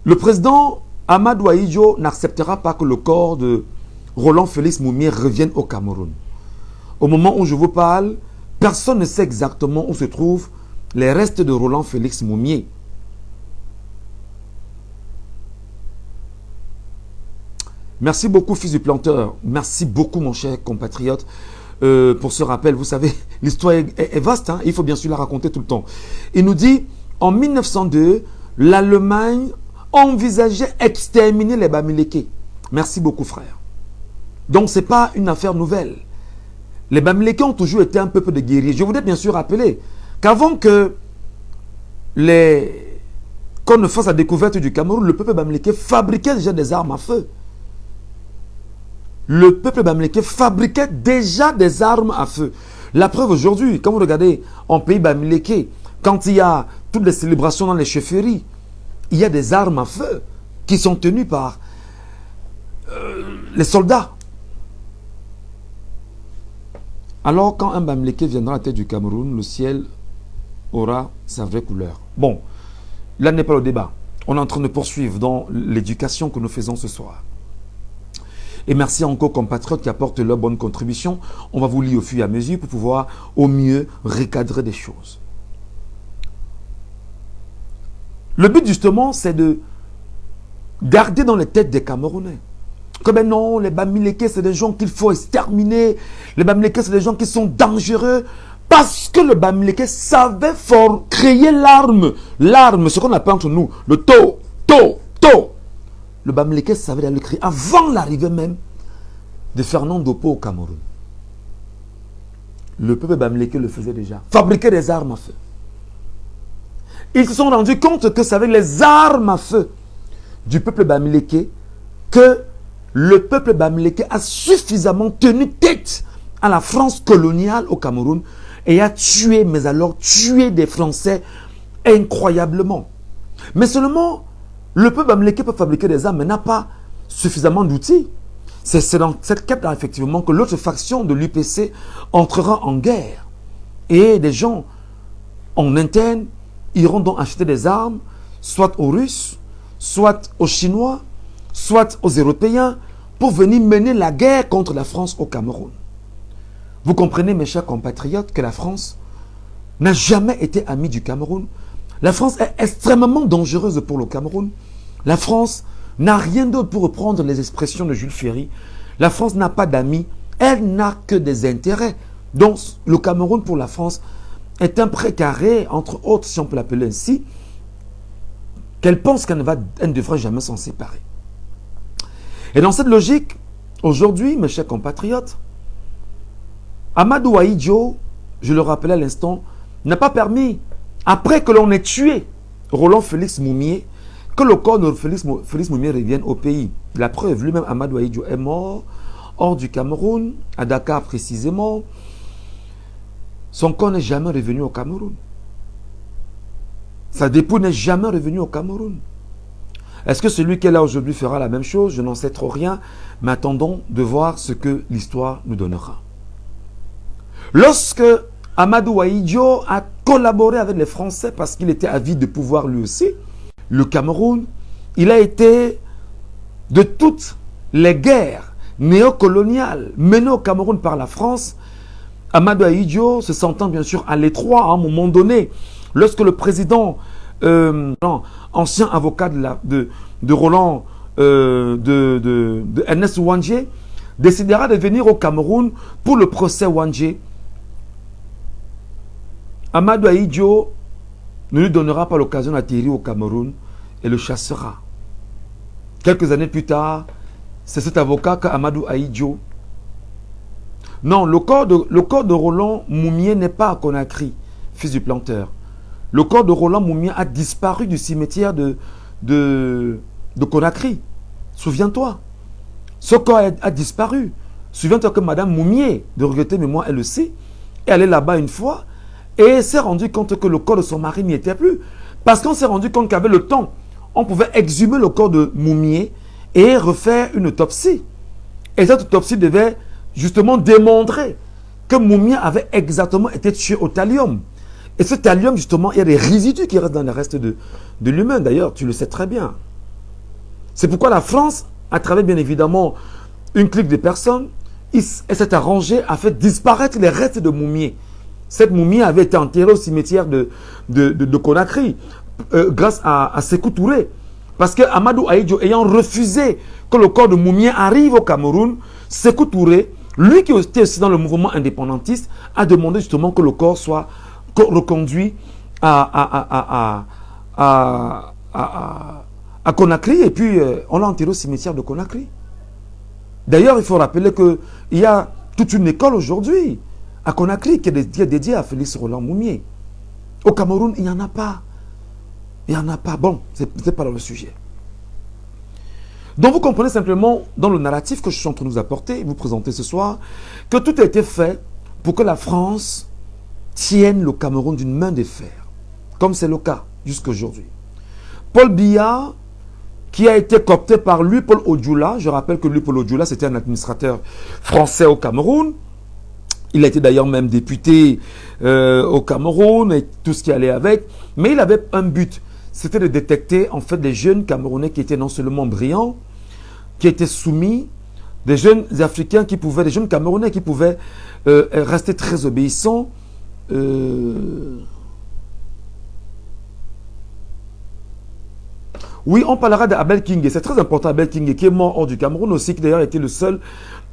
le président Amadou Ahidjo n'acceptera pas que le corps de Roland Félix Moumié revienne au Cameroun. Au moment où je vous parle, personne ne sait exactement où se trouvent les restes de Roland Félix Moumié. Merci beaucoup, fils du planteur. Merci beaucoup, mon cher compatriote, pour ce rappel. Vous savez, l'histoire est vaste, hein? Il faut bien sûr la raconter tout le temps. Il nous dit, en 1902, l'Allemagne envisageait exterminer les Bamileke. Merci beaucoup, frère. Donc, ce n'est pas une affaire nouvelle. Les Bamileke ont toujours été un peuple de guerriers. Je voudrais bien sûr rappeler qu'avant que qu'on ne fasse la découverte du Cameroun, le peuple Bamileke fabriquait déjà des armes à feu. Le peuple Bamileke fabriquait déjà des armes à feu. La preuve aujourd'hui, quand vous regardez en pays Bamileke, quand il y a toutes les célébrations dans les chefferies, il y a des armes à feu qui sont tenues par les soldats. Alors, quand un Bamileke viendra à la tête du Cameroun, le ciel aura sa vraie couleur. Bon, là n'est pas le débat. On est en train de poursuivre dans l'éducation que nous faisons ce soir. Et merci encore compatriotes qui apportent leur bonne contribution. On va vous lire au fur et à mesure pour pouvoir au mieux recadrer des choses. Le but justement, c'est de garder dans les têtes des Camerounais que ben non, les Bamileke, c'est des gens qu'il faut exterminer. Les Bamileke, c'est des gens qui sont dangereux. Parce que le Bamileke savait créer l'arme. L'arme, ce qu'on appelle entre nous, le to. Le Bamileke savait le créer avant l'arrivée même de Fernand Dopo au Cameroun. Le peuple Bamileke le faisait déjà. Fabriquer des armes à feu. Ils se sont rendus compte que c'est avec les armes à feu du peuple Bamileke que le peuple Bamileke a suffisamment tenu tête à la France coloniale au Cameroun et a tué, mais alors tué des Français incroyablement. Mais seulement, le peuple Bamileke peut fabriquer des armes, mais n'a pas suffisamment d'outils. C'est dans cette quête-là, effectivement, que l'autre faction de l'UPC entrera en guerre. Et des gens en interne iront donc acheter des armes, soit aux Russes, soit aux Chinois, soit aux Européens, pour venir mener la guerre contre la France au Cameroun. Vous comprenez, mes chers compatriotes, que la France n'a jamais été amie du Cameroun. La France est extrêmement dangereuse pour le Cameroun. La France n'a rien d'autre, pour reprendre les expressions de Jules Ferry. La France n'a pas d'amis, elle n'a que des intérêts. Donc le Cameroun pour la France est un précaré, entre autres, si on peut l'appeler ainsi, qu'elle pense qu'elle ne devrait jamais s'en séparer. Et dans cette logique, aujourd'hui, mes chers compatriotes, Amadou Ahidjo, je le rappelais à l'instant, n'a pas permis, après que l'on ait tué Roland Félix Moumié, que le corps de Félix Moumié revienne au pays. La preuve, lui-même, Amadou Ahidjo, est mort hors du Cameroun, à Dakar précisément. Son corps n'est jamais revenu au Cameroun. Sa dépouille n'est jamais revenue au Cameroun. Est-ce que celui qui est là aujourd'hui fera la même chose? Je n'en sais trop rien, mais attendons de voir ce que l'histoire nous donnera. Lorsque Amadou Ahidjo a collaboré avec les Français parce qu'il était avide de pouvoir lui aussi, le Cameroun, il a été de toutes les guerres néocoloniales menées au Cameroun par la France. Amadou Ahidjo, se sentant bien sûr à l'étroit à un moment donné, lorsque le président, ancien avocat de Roland, de Ernest Ouandjé, décidera de venir au Cameroun pour le procès Ouandjé, Amadou Ahidjo ne lui donnera pas l'occasion d'atterrir au Cameroun et le chassera. Quelques années plus tard, c'est cet avocat qu'Amadou Ahidjo. Non, le corps de Roland Moumié n'est pas à Conakry, fils du planteur. Le corps de Roland Moumié a disparu du cimetière de Conakry. Souviens-toi. Ce corps a disparu. Souviens-toi que Madame Moumié, de regretter mémoire, elle le sait, est allée là-bas une fois et s'est rendu compte que le corps de son mari n'y était plus. Parce qu'on s'est rendu compte qu'avec le temps, on pouvait exhumer le corps de Moumié et refaire une autopsie. Et cette autopsie devait justement démontré que Mumia avait exactement été tué au thallium. Et ce thallium, justement, il y a des résidus qui restent dans le reste de l'humain. D'ailleurs, tu le sais très bien. C'est pourquoi la France, à travers bien évidemment une clique de personnes, elle s'est arrangée à faire disparaître les restes de Mumia. Cette Mumia avait été enterrée au cimetière de Conakry grâce à Sékou Touré. Parce que Amadou Ahidjo ayant refusé que le corps de Mumia arrive au Cameroun, Sékou Touré, lui qui était aussi dans le mouvement indépendantiste, a demandé justement que le corps soit reconduit à Conakry, et puis on l'a enterré au cimetière de Conakry. D'ailleurs, il faut rappeler qu'il y a toute une école aujourd'hui à Conakry qui est dédiée à Félix Roland Moumié. Au Cameroun, il n'y en a pas. Il n'y en a pas. Bon, ce n'est pas dans le sujet. Donc vous comprenez simplement dans le narratif que je suis en train de vous apporter, vous présenter ce soir, que tout a été fait pour que la France tienne le Cameroun d'une main de fer, comme c'est le cas jusqu'à aujourd'hui. Paul Biya, qui a été coopté par Louis-Paul Odjoula, je rappelle que Louis-Paul Odjoula, c'était un administrateur français au Cameroun. Il a été d'ailleurs même député au Cameroun et tout ce qui allait avec. Mais il avait un but, c'était de détecter en fait des jeunes Camerounais qui étaient non seulement brillants, qui étaient soumis, des jeunes Africains qui pouvaient, des jeunes Camerounais qui pouvaient rester très obéissants. Oui, on parlera d'Abel Kingé. C'est très important, Abel Kingé, qui est mort hors du Cameroun aussi, qui d'ailleurs était le seul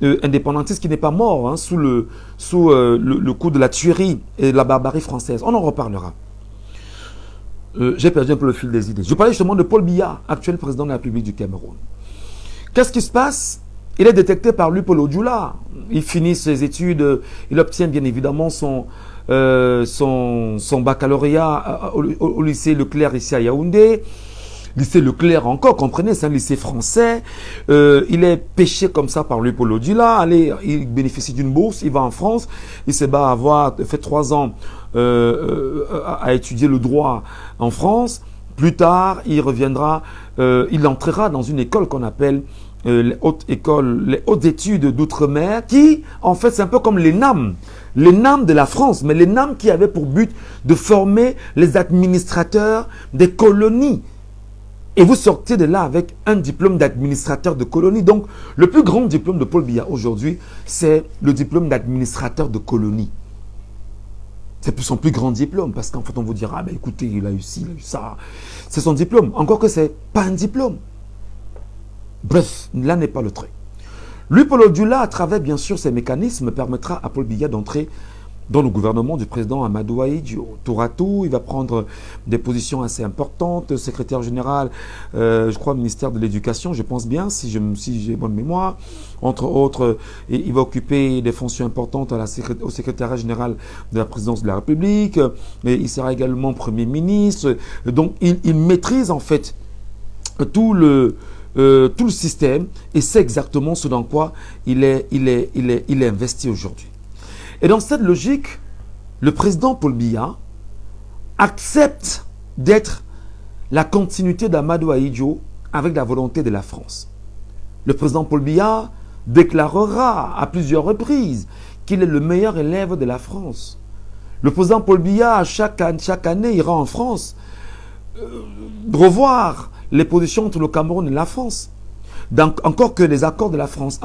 indépendantiste qui n'est pas mort hein, sous le coup de la tuerie et de la barbarie française. On en reparlera. J'ai perdu un peu le fil des idées. Je parlais justement de Paul Biya, actuel président de la République du Cameroun. Qu'est-ce qui se passe? Il est détecté par Louis-Paul Odjoula. Il finit ses études, il obtient bien évidemment son baccalauréat au lycée Leclerc ici à Yaoundé. Lycée Leclerc encore, comprenez, c'est un lycée français. Il est pêché comme ça par Louis-Paul Odjoula. Allez, il bénéficie d'une bourse, il va en France. Il se bat à avoir fait 3 ans à étudier le droit en France. Plus tard, il reviendra, il entrera dans une école qu'on appelle les hautes écoles, les hautes études d'outre-mer, qui, en fait, c'est un peu comme l'ENAM de la France, mais l'ENAM qui avait pour but de former les administrateurs des colonies. Et vous sortez de là avec un diplôme d'administrateur de colonie. Donc, le plus grand diplôme de Paul Biya aujourd'hui, c'est le diplôme d'administrateur de colonie. C'est son plus grand diplôme, parce qu'en fait, on vous dira, ah ben écoutez, il a eu ci, il a eu ça. C'est son diplôme, encore que ce n'est pas un diplôme. Bref, là n'est pas le trait. Louis-Paul Odjoula, à travers bien sûr ces mécanismes, permettra à Paul Biya d'entrer dans le gouvernement du président Amadou Ahidjo. Tour à tour, il va prendre des positions assez importantes. Secrétaire général, je crois, ministère de l'Éducation, je pense bien, si j'ai bonne mémoire. Entre autres, il va occuper des fonctions importantes au secrétariat général de la présidence de la République. Et il sera également Premier ministre. Donc, il maîtrise en fait tout le système et c'est exactement ce dans quoi il est investi aujourd'hui. Et dans cette logique, le président Paul Biya accepte d'être la continuité d'Amadou Ahidjo avec la volonté de la France. Le président Paul Biya déclarera à plusieurs reprises qu'il est le meilleur élève de la France. Le président Paul Biya, chaque année, ira en France revoir les positions entre le Cameroun et la France. Donc, encore que les accords de la France,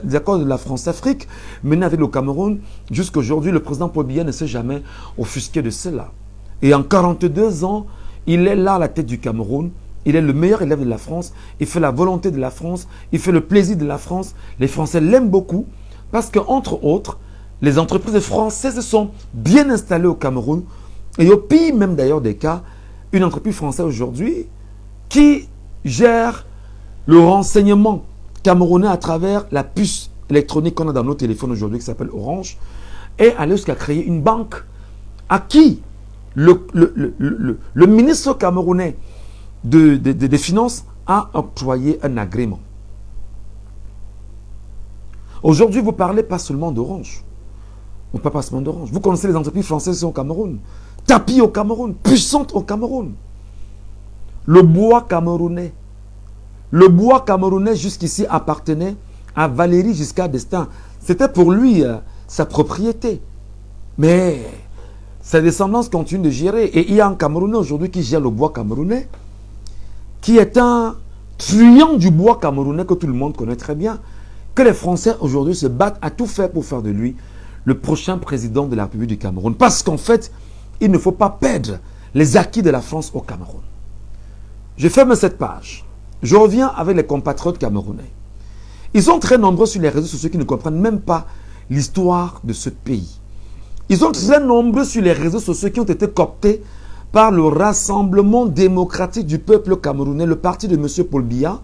les accords de la France-Afrique menés avec le Cameroun, jusqu'à aujourd'hui, le président Paul Biya ne s'est jamais offusqué de cela. Et en 42 ans, il est là à la tête du Cameroun. Il est le meilleur élève de la France. Il fait la volonté de la France. Il fait le plaisir de la France. Les Français l'aiment beaucoup parce qu'entre autres, les entreprises françaises sont bien installées au Cameroun. Et au pire même d'ailleurs des cas, une entreprise française aujourd'hui qui gère le renseignement camerounais à travers la puce électronique qu'on a dans nos téléphones aujourd'hui qui s'appelle Orange est allé jusqu'à créer une banque à qui le ministre camerounais des Finances a octroyé un agrément. Aujourd'hui, vous ne parlez pas seulement d'Orange. On ne parle pas seulement d'Orange. Vous connaissez les entreprises françaises au Cameroun. Tapi au Cameroun, Puissante au Cameroun. Le bois camerounais. Le bois camerounais jusqu'ici appartenait à Valéry Giscard d'Estaing. C'était pour lui sa propriété. Mais sa descendance continue de gérer. Et il y a un Camerounais aujourd'hui qui gère le bois camerounais, qui est un truand du bois camerounais que tout le monde connaît très bien, que les Français aujourd'hui se battent à tout faire pour faire de lui le prochain président de la République du Cameroun. Parce qu'en fait, il ne faut pas perdre les acquis de la France au Cameroun. Je ferme cette page. Je reviens avec les compatriotes camerounais. Ils sont très nombreux sur les réseaux sociaux qui ne comprennent même pas l'histoire de ce pays. Ils sont très nombreux sur les réseaux sociaux qui ont été cooptés par le Rassemblement démocratique du peuple camerounais, le parti de M. Paul Biya,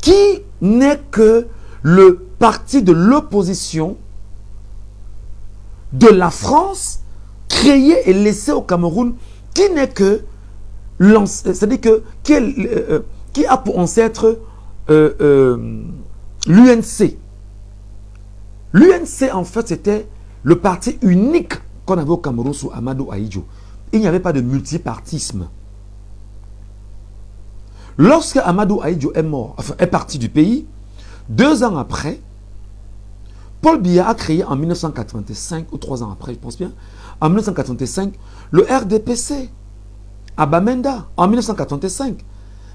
qui n'est que le parti de l'opposition de la France, créé et laissé au Cameroun, qui n'est que, c'est-à-dire que, qui a pour ancêtre l'UNC. L'UNC, en fait, c'était le parti unique qu'on avait au Cameroun sous Amadou Ahidjo. Il n'y avait pas de multipartisme. Lorsque Amadou Ahidjo est mort, enfin, est parti du pays, 2 ans après, Paul Biya a créé en 1985, ou 3 ans après, je pense bien, en 1985, le RDPC à Bamenda, en 1985.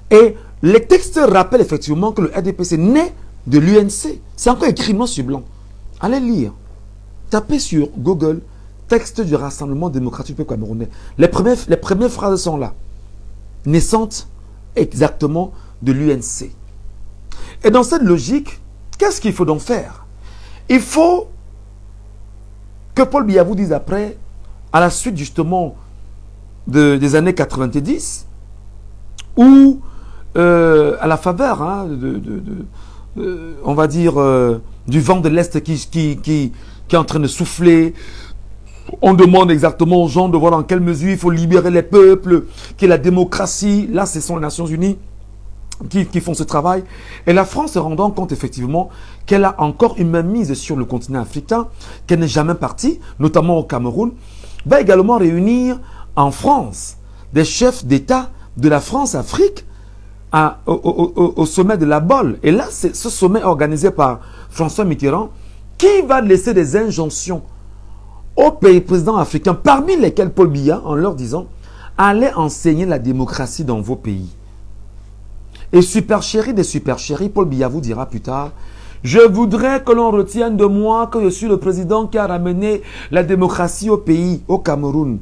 Et les textes rappellent effectivement que le RDPC naît de l'UNC. C'est encore écrit noir sur blanc. Allez lire. Tapez sur Google, texte du Rassemblement démocratique du peuple camerounais. Les premières phrases sont là. Naissantes exactement de l'UNC. Et dans cette logique, qu'est-ce qu'il faut donc faire? Il faut que Paul Biya vous dise après, à la suite justement des années 90, ou à la faveur, hein, on va dire, du vent de l'Est qui est en train de souffler, on demande exactement aux gens de voir dans quelle mesure il faut libérer les peuples, qu'il y ait la démocratie. Là, ce sont les Nations Unies qui font ce travail. Et la France se rendant compte effectivement qu'elle a encore une main mise sur le continent africain, qu'elle n'est jamais partie, notamment au Cameroun, va également réunir en France des chefs d'État de la France-Afrique au sommet de la Bolle. Et là, c'est ce sommet organisé par François Mitterrand qui va laisser des injonctions aux pays présidents africains, parmi lesquels Paul Biya, en leur disant « Allez enseigner la démocratie dans vos pays ». Et super chéri des super chéris, Paul Biya vous dira plus tard « Je voudrais que l'on retienne de moi que je suis le président qui a ramené la démocratie au pays, au Cameroun. »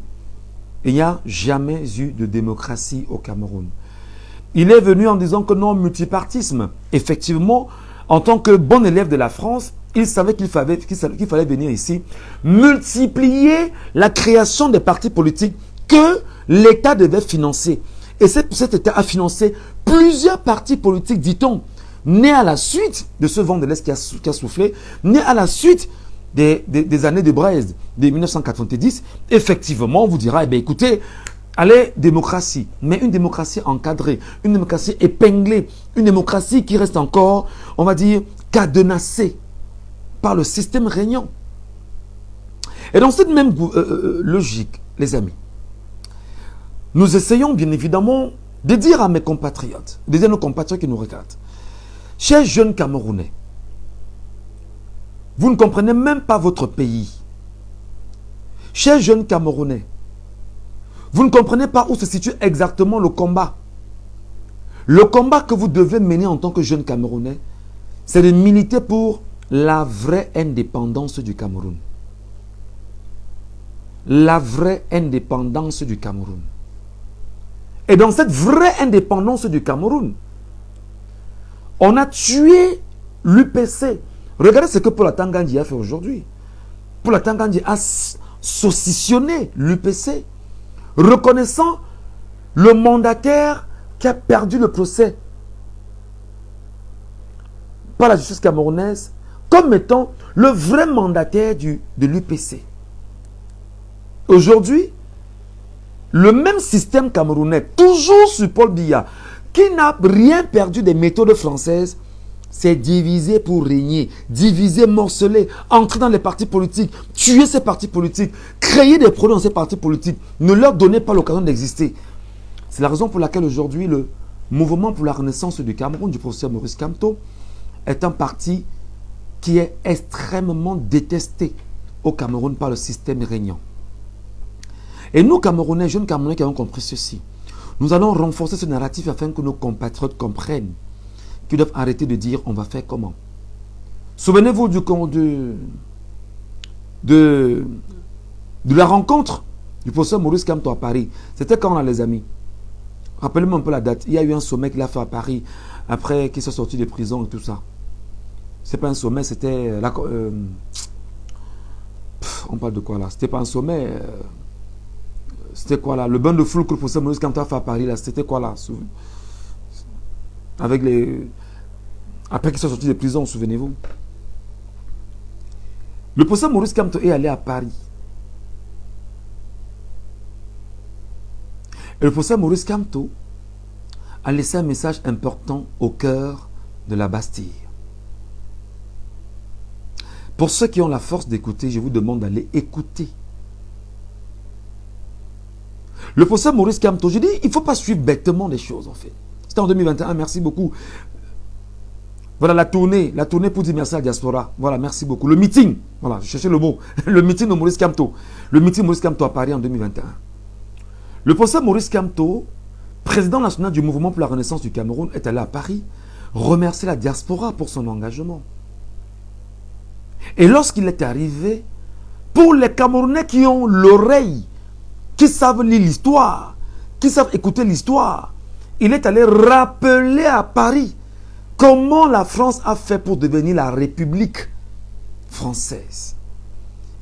Il n'y a jamais eu de démocratie au Cameroun. Il est venu en disant que non, multipartisme. Effectivement, en tant que bon élève de la France, il savait qu'il fallait venir ici multiplier la création des partis politiques que l'État devait financer. Et cet État a financé plusieurs partis politiques, dit-on, nés à la suite de ce vent de l'Est qui a soufflé, nés à la suite des années de braise, de 1990. Effectivement, on vous dira, eh bien, écoutez, allez, démocratie, mais une démocratie encadrée, une démocratie épinglée, une démocratie qui reste encore, on va dire, cadenassée par le système régnant. Et dans cette même logique, les amis, nous essayons bien évidemment de dire à mes compatriotes, de dire à nos compatriotes qui nous regardent, chers jeunes Camerounais, vous ne comprenez même pas votre pays. Chers jeunes Camerounais, vous ne comprenez pas où se situe exactement le combat. Le combat que vous devez mener en tant que jeunes Camerounais, c'est de militer pour la vraie indépendance du Cameroun. La vraie indépendance du Cameroun. Et dans cette vraie indépendance du Cameroun, on a tué l'UPC. Regardez ce que Paul Atangandi a fait aujourd'hui. Paul Atangandi a saucissonné l'UPC, reconnaissant le mandataire qui a perdu le procès par la justice camerounaise comme étant le vrai mandataire de l'UPC. Aujourd'hui, le même système camerounais, toujours sur Paul Biya, qui n'a rien perdu des méthodes françaises, s'est divisé pour régner, diviser, morceler, entrer dans les partis politiques, tuer ces partis politiques, créer des problèmes dans ces partis politiques, ne leur donner pas l'occasion d'exister. C'est la raison pour laquelle aujourd'hui le mouvement pour la renaissance du Cameroun du professeur Maurice Kamto est un parti qui est extrêmement détesté au Cameroun par le système régnant. Et nous, Camerounais, jeunes Camerounais qui avons compris ceci, nous allons renforcer ce narratif afin que nos compatriotes comprennent qu'ils doivent arrêter de dire on va faire comment. Souvenez-vous de la rencontre du professeur Maurice Kamto à Paris. C'était quand, là, les amis? Rappelez-moi un peu la date. Il y a eu un sommet qu'il a fait à Paris après qu'il soit sorti de prison et tout ça. C'est pas un sommet, c'était... on parle de quoi là? C'était pas un sommet. C'était quoi là? Le bain de foule que le professeur Maurice Kamto a fait à Paris là. C'était quoi là? Avec les... Après qu'il soit sorti de prison, souvenez-vous. Le professeur Maurice Kamto est allé à Paris. Et le professeur Maurice Kamto a laissé un message important au cœur de la Bastille. Pour ceux qui ont la force d'écouter, je vous demande d'aller écouter. Le professeur Maurice Kamto, je dis, il ne faut pas suivre bêtement les choses en fait. C'était en 2021, merci beaucoup. Voilà la tournée pour dire merci à la diaspora. Voilà, merci beaucoup. Le meeting, voilà, je cherchais le mot. Le meeting de Maurice Kamto. Le meeting de Maurice Kamto à Paris en 2021. Le professeur Maurice Kamto, président national du mouvement pour la renaissance du Cameroun, est allé à Paris remercier la diaspora pour son engagement. Et lorsqu'il est arrivé, pour les Camerounais qui ont l'oreille, qui savent lire l'histoire, qui savent écouter l'histoire, il est allé rappeler à Paris comment la France a fait pour devenir la République française.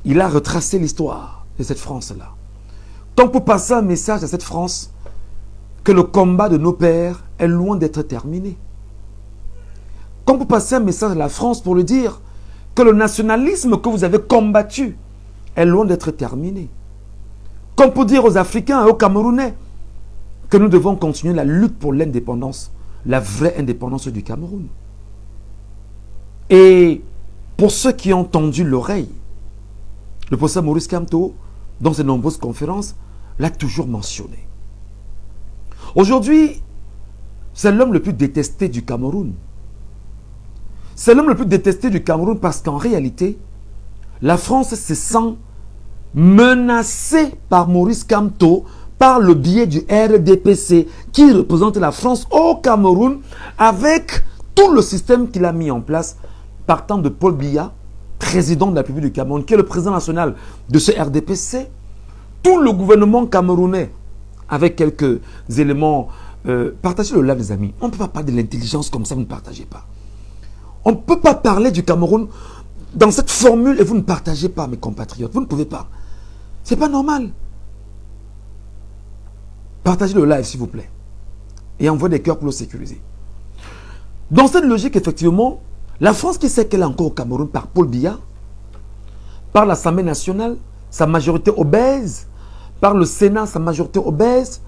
Il a retracé l'histoire de cette France-là. Donc pour passer un message à cette France, que le combat de nos pères est loin d'être terminé. Comme pour passer un message à la France pour lui dire que le nationalisme que vous avez combattu est loin d'être terminé. Comme pour dire aux Africains et aux Camerounais que nous devons continuer la lutte pour l'indépendance, la vraie indépendance du Cameroun. Et pour ceux qui ont tendu l'oreille, le professeur Maurice Kamto, dans ses nombreuses conférences, l'a toujours mentionné. Aujourd'hui, c'est l'homme le plus détesté du Cameroun. C'est l'homme le plus détesté du Cameroun parce qu'en réalité, la France se sent menacée par Maurice Kamto par le biais du RDPC qui représente la France au Cameroun avec tout le système qu'il a mis en place partant de Paul Biya, président de la République du Cameroun, qui est le président national de ce RDPC, tout le gouvernement camerounais avec quelques éléments. Partagez le live, les amis. On ne peut pas parler de l'intelligence comme ça, vous ne partagez pas. On ne peut pas parler du Cameroun dans cette formule et vous ne partagez pas, mes compatriotes. Vous ne pouvez pas. Ce n'est pas normal. Partagez le live, s'il vous plaît. Et envoyez des cœurs pour le sécuriser. Dans cette logique, effectivement, la France qui sait qu'elle est encore au Cameroun par Paul Biya, par l'Assemblée nationale, sa majorité obèse, par le Sénat, sa majorité obèse,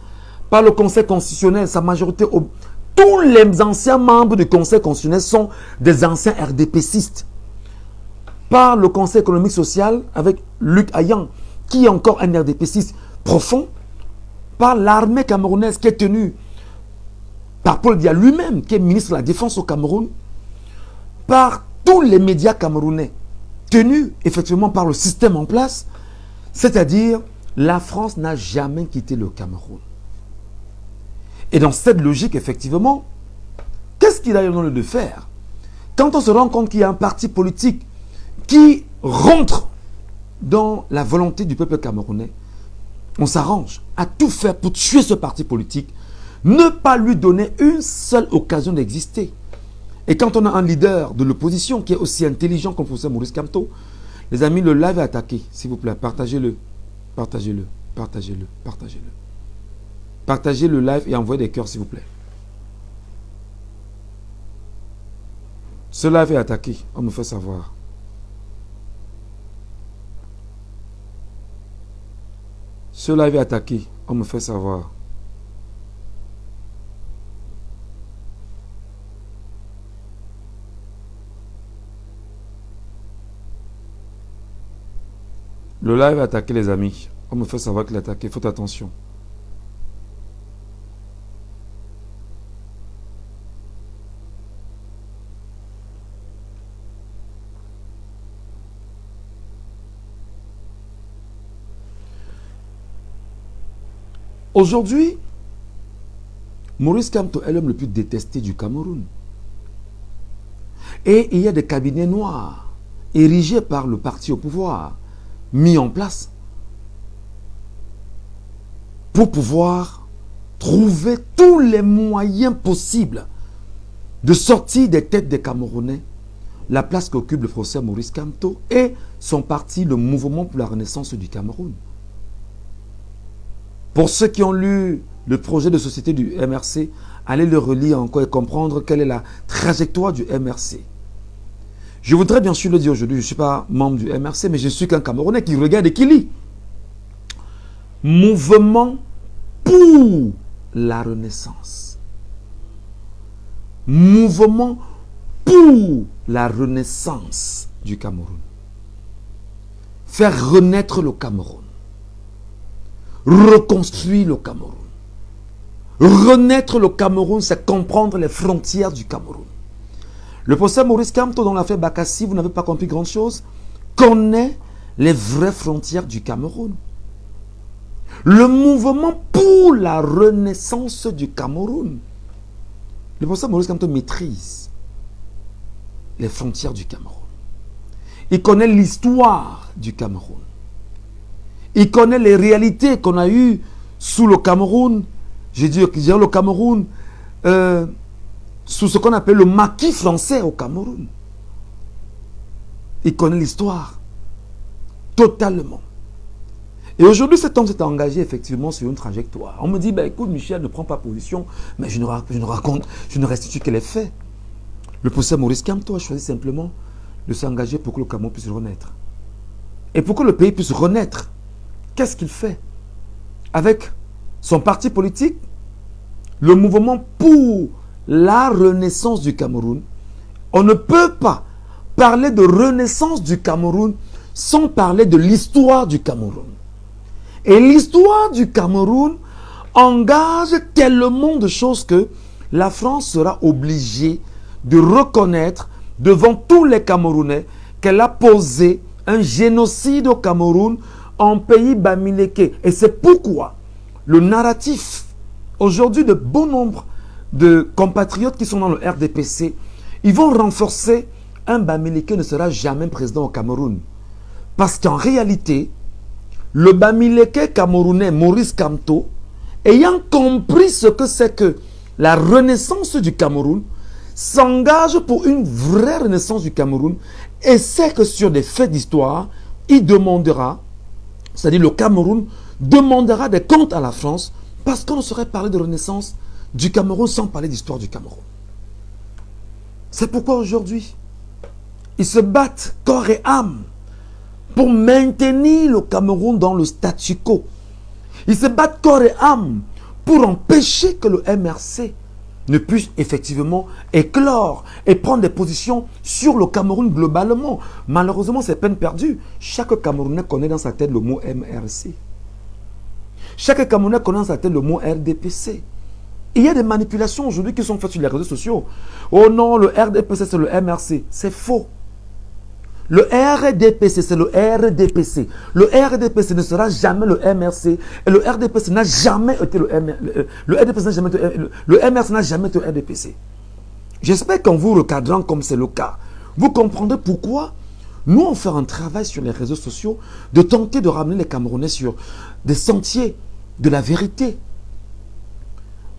par le Conseil constitutionnel, sa majorité obèse. Tous les anciens membres du Conseil constitutionnel sont des anciens RDPcistes. Par le Conseil économique social, avec Luc Ayang, qui est encore un RDPciste profond, par l'armée camerounaise qui est tenue par Paul Biya lui-même, qui est ministre de la Défense au Cameroun, par tous les médias camerounais, tenus effectivement par le système en place, c'est-à-dire la France n'a jamais quitté le Cameroun. Et dans cette logique, effectivement, qu'est-ce qu'il a eu de faire? Quand on se rend compte qu'il y a un parti politique qui rentre dans la volonté du peuple camerounais, on s'arrange à tout faire pour tuer ce parti politique, ne pas lui donner une seule occasion d'exister. Et quand on a un leader de l'opposition qui est aussi intelligent comme le professeur Maurice Kamto, les amis, le live est attaqué, s'il vous plaît, partagez-le, partagez-le, partagez-le, partagez-le. Partagez le live et envoyez des cœurs, s'il vous plaît. Ce live est attaqué, on me fait savoir. Ce live est attaqué, on me fait savoir. Le live est attaqué, les amis. On me fait savoir qu'il est attaqué, faites attention. Aujourd'hui, Maurice Kamto est l'homme le plus détesté du Cameroun. Et il y a des cabinets noirs érigés par le parti au pouvoir, mis en place pour pouvoir trouver tous les moyens possibles de sortir des têtes des Camerounais la place qu'occupe le professeur Maurice Kamto et son parti, le Mouvement pour la Renaissance du Cameroun. Pour ceux qui ont lu le projet de société du MRC, allez le relire encore et comprendre quelle est la trajectoire du MRC. Je voudrais bien sûr le dire aujourd'hui, je ne suis pas membre du MRC, mais je suis qu'un Camerounais qui regarde et qui lit. Mouvement pour la Renaissance. Mouvement pour la renaissance du Cameroun. Faire renaître le Cameroun. Reconstruire le Cameroun. Renaître le Cameroun, c'est comprendre les frontières du Cameroun. Le professeur Maurice Kamto, dans l'affaire Bakassi, vous n'avez pas compris grand chose, connaît les vraies frontières du Cameroun. Le mouvement pour la renaissance du Cameroun. Le professeur Maurice Kamto maîtrise les frontières du Cameroun. Il connaît l'histoire du Cameroun. Il connaît les réalités qu'on a eues sous le Cameroun. Je dis le Cameroun, sous ce qu'on appelle le maquis français au Cameroun. Il connaît l'histoire totalement. Et aujourd'hui, cet homme s'est engagé effectivement sur une trajectoire. On me dit, bah, écoute, Michel, ne prends pas position, mais je ne restitue que les faits. Le professeur Maurice Kamto a choisi simplement de s'engager pour que le Cameroun puisse renaître. Et pour que le pays puisse renaître, qu'est-ce qu'il fait? Avec son parti politique, le mouvement pour la renaissance du Cameroun, on ne peut pas parler de renaissance du Cameroun sans parler de l'histoire du Cameroun. Et l'histoire du Cameroun engage tellement de choses que la France sera obligée de reconnaître devant tous les Camerounais qu'elle a posé un génocide au Cameroun en pays bamileke. Et c'est pourquoi le narratif aujourd'hui de bon nombre de compatriotes qui sont dans le RDPC, ils vont renforcer un bamileke ne sera jamais président au Cameroun. Parce qu'en réalité, le bamileke camerounais Maurice Kamto, ayant compris ce que c'est que la renaissance du Cameroun, s'engage pour une vraie renaissance du Cameroun et sait que sur des faits d'histoire, il demandera, c'est-à-dire le Cameroun demandera des comptes à la France parce qu'on ne saurait parler de renaissance du Cameroun sans parler d'histoire du Cameroun. C'est pourquoi aujourd'hui, ils se battent corps et âme pour maintenir le Cameroun dans le statu quo. Ils se battent corps et âme pour empêcher que le MRC ne puisse effectivement éclore et prendre des positions sur le Cameroun globalement. Malheureusement, c'est peine perdue. Chaque Camerounais connaît dans sa tête le mot MRC. Chaque Camerounais connaît dans sa tête le mot RDPC. Il y a des manipulations aujourd'hui qui sont faites sur les réseaux sociaux. Oh non, le RDPC c'est le MRC. C'est faux. Le RDPC, c'est le RDPC. Le RDPC ne sera jamais le MRC. Et le RDPC n'a jamais été le MRC. Le MRC n'a jamais été le RDPC. J'espère qu'en vous recadrant comme c'est le cas, vous comprendrez pourquoi nous on fait un travail sur les réseaux sociaux de tenter de ramener les Camerounais sur des sentiers de la vérité.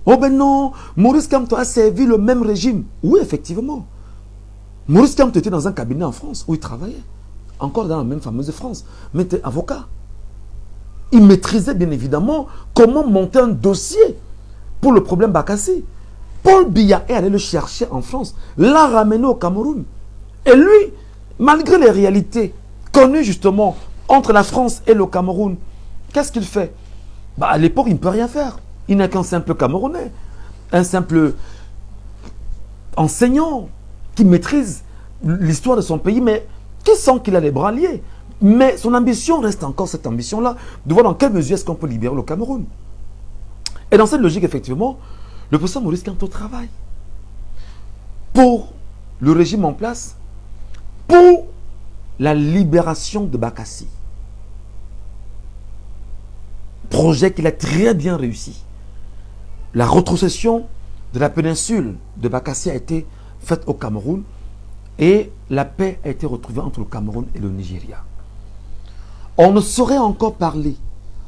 Oh ben non, Maurice Kamto a servi le même régime. Oui, effectivement. Maurice Kamto était dans un cabinet en France où il travaillait. Encore dans la même fameuse France. Mais il était avocat. Il maîtrisait bien évidemment comment monter un dossier pour le problème Bakassi. Paul Biya est allé le chercher en France, l'a ramené au Cameroun. Et lui, malgré les réalités connues justement entre la France et le Cameroun, qu'est-ce qu'il fait? Bah, à l'époque, il ne peut rien faire. Il n'est qu'un simple Camerounais, un simple enseignant qui maîtrise l'histoire de son pays, mais qui sent qu'il a les bras liés. Mais son ambition reste encore cette ambition-là, de voir dans quelle mesure est-ce qu'on peut libérer le Cameroun. Et dans cette logique, effectivement, le professeur Maurice Kamto travaille pour le régime en place, pour la libération de Bakassi. projet qu'il a très bien réussi. La rétrocession de la péninsule de Bakassi a été faite au Cameroun et la paix a été retrouvée entre le Cameroun et le Nigeria. On ne saurait encore parler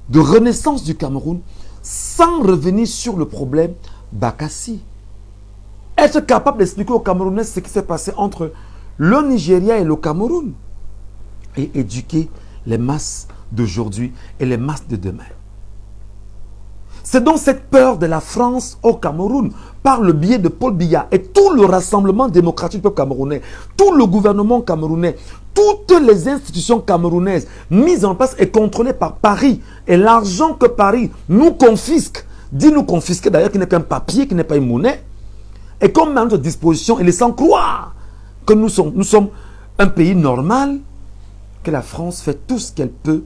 de renaissance du Cameroun sans revenir sur le problème Bakassi. Être capable d'expliquer aux Camerounais ce qui s'est passé entre le Nigeria et le Cameroun et éduquer les masses d'aujourd'hui et les masses de demain. C'est donc cette peur de la France au Cameroun, par le biais de Paul Biya et tout le rassemblement démocratique du peuple camerounais, tout le gouvernement camerounais, toutes les institutions camerounaises mises en place et contrôlées par Paris. Et l'argent que Paris nous confisque, dit nous confisquer d'ailleurs, qui n'est qu'un papier, qui n'est pas une monnaie, et qu'on met à notre disposition et laissant croire que nous sommes un pays normal, que la France fait tout ce qu'elle peut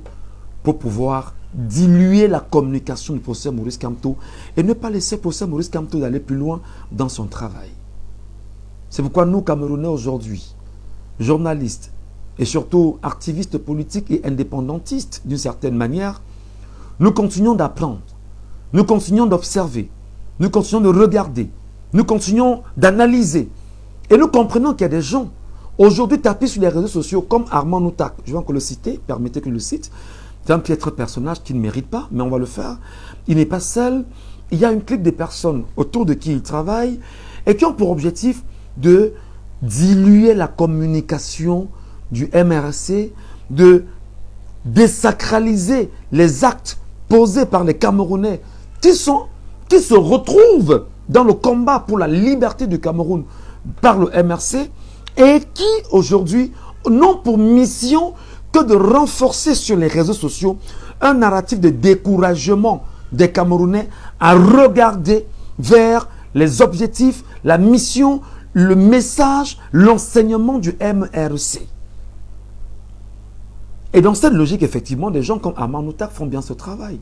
pour pouvoir diluer la communication du professeur Maurice Kamto et ne pas laisser le professeur Maurice Kamto d'aller plus loin dans son travail. C'est pourquoi nous, Camerounais aujourd'hui, journalistes et surtout activistes politiques et indépendantistes d'une certaine manière, nous continuons d'apprendre, nous continuons d'observer, nous continuons de regarder, nous continuons d'analyser et nous comprenons qu'il y a des gens aujourd'hui tapis sur les réseaux sociaux comme Armand Noutak, je vais encore le citer, permettez que je le cite. C'est un piètre personnage qui ne mérite pas, mais on va le faire. Il n'est pas seul. Il y a une clique de personnes autour de qui il travaille et qui ont pour objectif de diluer la communication du MRC, de désacraliser les actes posés par les Camerounais qui se retrouvent dans le combat pour la liberté du Cameroun par le MRC et qui aujourd'hui n'ont pour mission que de renforcer sur les réseaux sociaux un narratif de découragement des Camerounais à regarder vers les objectifs, la mission, le message, l'enseignement du MRC. Et dans cette logique, effectivement, des gens comme Armand Noutak font bien ce travail.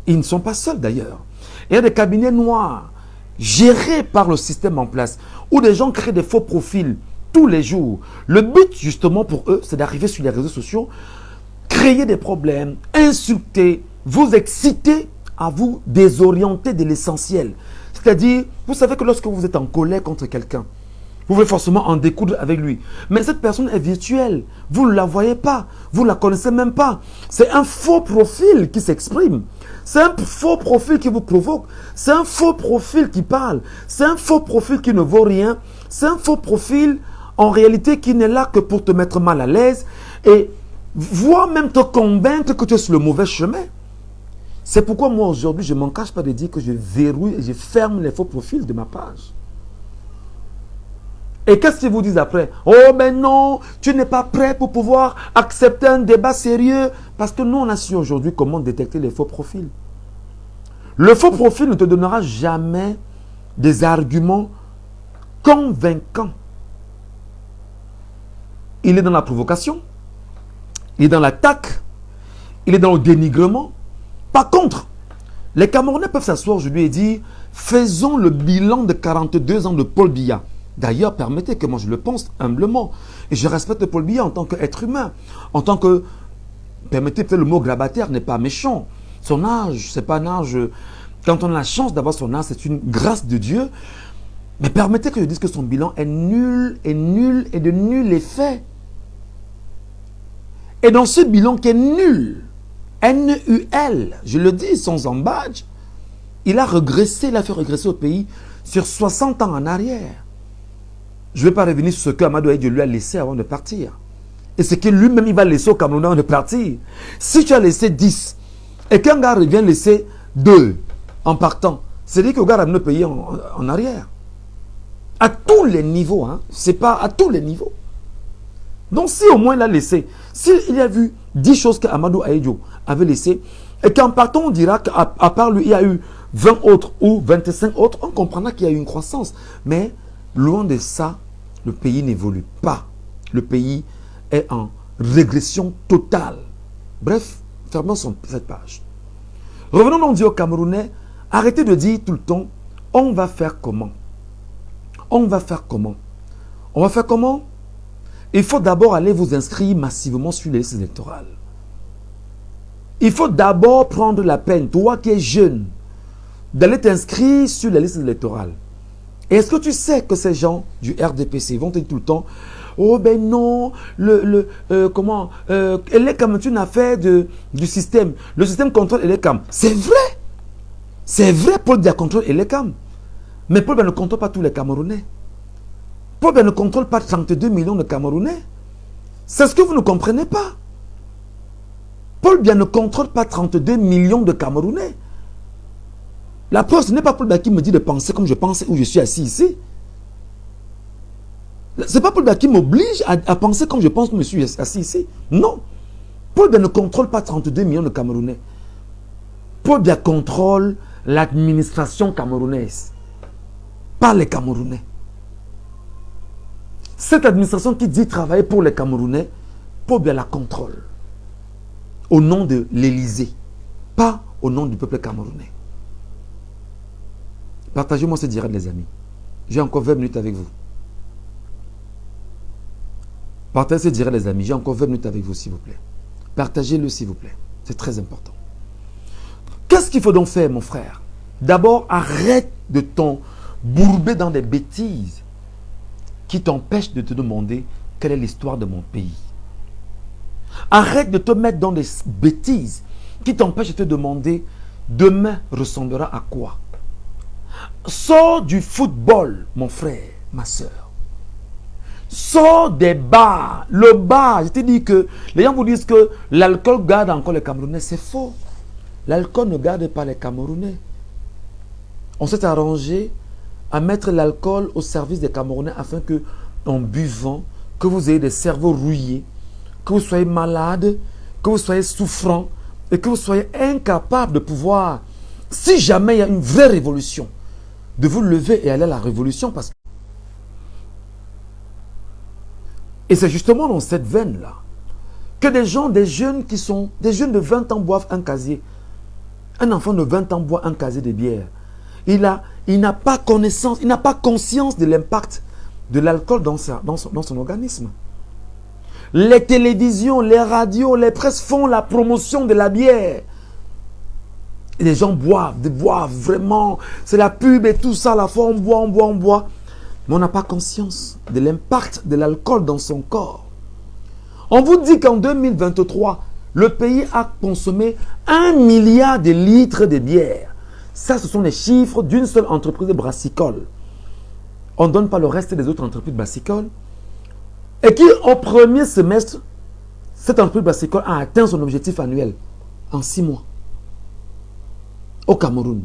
Ils ne sont pas seuls d'ailleurs. Il y a des cabinets noirs gérés par le système en place où des gens créent des faux profils tous les jours. Le but, justement, pour eux, c'est d'arriver sur les réseaux sociaux, créer des problèmes, insulter, vous exciter à vous désorienter de l'essentiel. C'est-à-dire, vous savez que lorsque vous êtes en colère contre quelqu'un, vous voulez forcément en découdre avec lui. Mais cette personne est virtuelle. Vous ne la voyez pas. Vous ne la connaissez même pas. C'est un faux profil qui s'exprime. C'est un faux profil qui vous provoque. C'est un faux profil qui parle. C'est un faux profil qui ne vaut rien. C'est un faux profil en réalité qui n'est là que pour te mettre mal à l'aise et voire même te convaincre que tu es sur le mauvais chemin. C'est pourquoi moi aujourd'hui je ne m'en cache pas de dire que je verrouille et je ferme les faux profils de ma page. Et qu'est-ce qu'ils vous disent après? Oh ben non, tu n'es pas prêt pour pouvoir accepter un débat sérieux. Parce que nous on a su aujourd'hui comment détecter les faux profils. Le faux profil ne te donnera jamais des arguments convaincants. Il est dans la provocation, il est dans l'attaque, il est dans le dénigrement. Par contre, les Camerounais peuvent s'asseoir aujourd'hui et dire faisons le bilan de 42 ans de Paul Biya. D'ailleurs, permettez que moi je le pense humblement. Et je respecte Paul Biya en tant qu'être humain. En tant que, permettez peut-être le mot grabataire n'est pas méchant. Son âge, c'est pas un âge. Quand on a la chance d'avoir son âge, c'est une grâce de Dieu. Mais permettez que je dise que son bilan est nul et de nul effet. Et dans ce bilan qui est nul, N-U-L, je le dis sans embâche, il a régressé, il a fait régresser au pays sur 60 ans en arrière. Je ne vais pas revenir sur ce que Amadou Ahidjo lui a laissé avant de partir. Et ce que lui-même il va laisser au Cameroun avant de partir. Si tu as laissé 10 et qu'un gars revient laisser 2 en partant, c'est-à-dire que le gars ramène le pays en arrière. À tous les niveaux, hein. C'est pas à tous les niveaux. Donc si au moins il a laissé, s'il a vu 10 choses qu'Amadou Ahidjo avait laissées, et qu'en partant on dira qu'à part lui il y a eu 20 autres ou 25 autres, on comprendra qu'il y a eu une croissance. Mais loin de ça, le pays n'évolue pas. Le pays est en régression totale. Bref, fermons cette page. Revenons donc dire aux Camerounais, arrêtez de dire tout le temps, on va faire comment? On va faire comment? On va faire comment? Il faut d'abord aller vous inscrire massivement sur les listes électorales. Il faut d'abord prendre la peine, toi qui es jeune, d'aller t'inscrire sur la liste électorale. Et est-ce que tu sais que ces gens du RDPC vont te dire tout le temps, oh ben non, Elecam est une affaire du système. Le système contrôle Elecam. C'est vrai. C'est vrai, Paul Biya contrôle Elecam. Mais Paul Biya ne contrôle pas tous les Camerounais. Paul Biya ne contrôle pas 32 millions de Camerounais. C'est ce que vous ne comprenez pas. Paul Biya ne contrôle pas 32 millions de Camerounais. La preuve, ce n'est pas Paul Biya qui me dit de penser comme je pense où je suis assis ici. Ce n'est pas Paul Biya qui m'oblige à penser comme je pense que je suis assis ici. Non. Paul Biya ne contrôle pas 32 millions de Camerounais. Paul Biya contrôle l'administration camerounaise. Pas les Camerounais. Cette administration qui dit travailler pour les Camerounais, Paul Biya la contrôle. Au nom de l'Élysée. Pas au nom du peuple camerounais. Partagez-moi ce direct, les amis. J'ai encore 20 minutes avec vous. Partagez ce direct, les amis. J'ai encore 20 minutes avec vous, s'il vous plaît. Partagez-le, s'il vous plaît. C'est très important. Qu'est-ce qu'il faut donc faire, mon frère? D'abord, arrête de t'embourber dans des bêtises qui t'empêchent de te demander quelle est l'histoire de mon pays. Arrête de te mettre dans des bêtises qui t'empêchent de te demander demain ressemblera à quoi. Sors du football, mon frère, ma soeur. Sors des bars. Le bar, je te dis que les gens vous disent que l'alcool garde encore les Camerounais. C'est faux. L'alcool ne garde pas les Camerounais. On s'est arrangé à mettre l'alcool au service des Camerounais afin que, en buvant, que vous ayez des cerveaux rouillés, que vous soyez malade, que vous soyez souffrant et que vous soyez incapable de pouvoir, si jamais il y a une vraie révolution, de vous lever et aller à la révolution. Parce que... Et c'est justement dans cette veine-là que des jeunes de 20 ans boivent un casier. Un enfant de 20 ans boit un casier de bière. Il n'a pas connaissance, il n'a pas conscience de l'impact de l'alcool dans son organisme. Les télévisions, les radios, les presses font la promotion de la bière. Et les gens boivent vraiment. C'est la pub et tout ça, la fois on boit. Mais on n'a pas conscience de l'impact de l'alcool dans son corps. On vous dit qu'en 2023, le pays a consommé 1 milliard de litres de bière. Ça, ce sont les chiffres d'une seule entreprise brassicole. On ne donne pas le reste des autres entreprises brassicoles. Et qui, au premier semestre, cette entreprise brassicole a atteint son objectif annuel en 6 mois. Au Cameroun.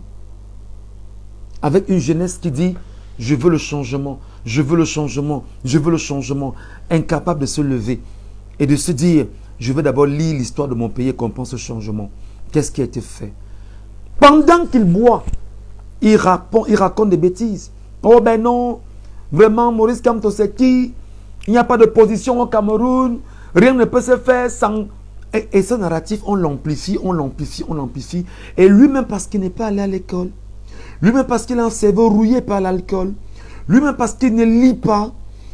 Avec une jeunesse qui dit « Je veux le changement, je veux le changement, je veux le changement », incapable de se lever et de se dire « Je veux d'abord lire l'histoire de mon pays et comprendre ce changement. Qu'est-ce qui a été fait ?» Pendant qu'il boit, il raconte des bêtises. « Oh ben non, vraiment Maurice Kamto c'est qui? Il n'y a pas de position au Cameroun, rien ne peut se faire sans... » Et ce narratif, on l'amplifie. Et lui-même, parce qu'il n'est pas allé à l'école, lui-même parce qu'il a un cerveau rouillé par l'alcool, lui-même parce qu'il ne lit pas,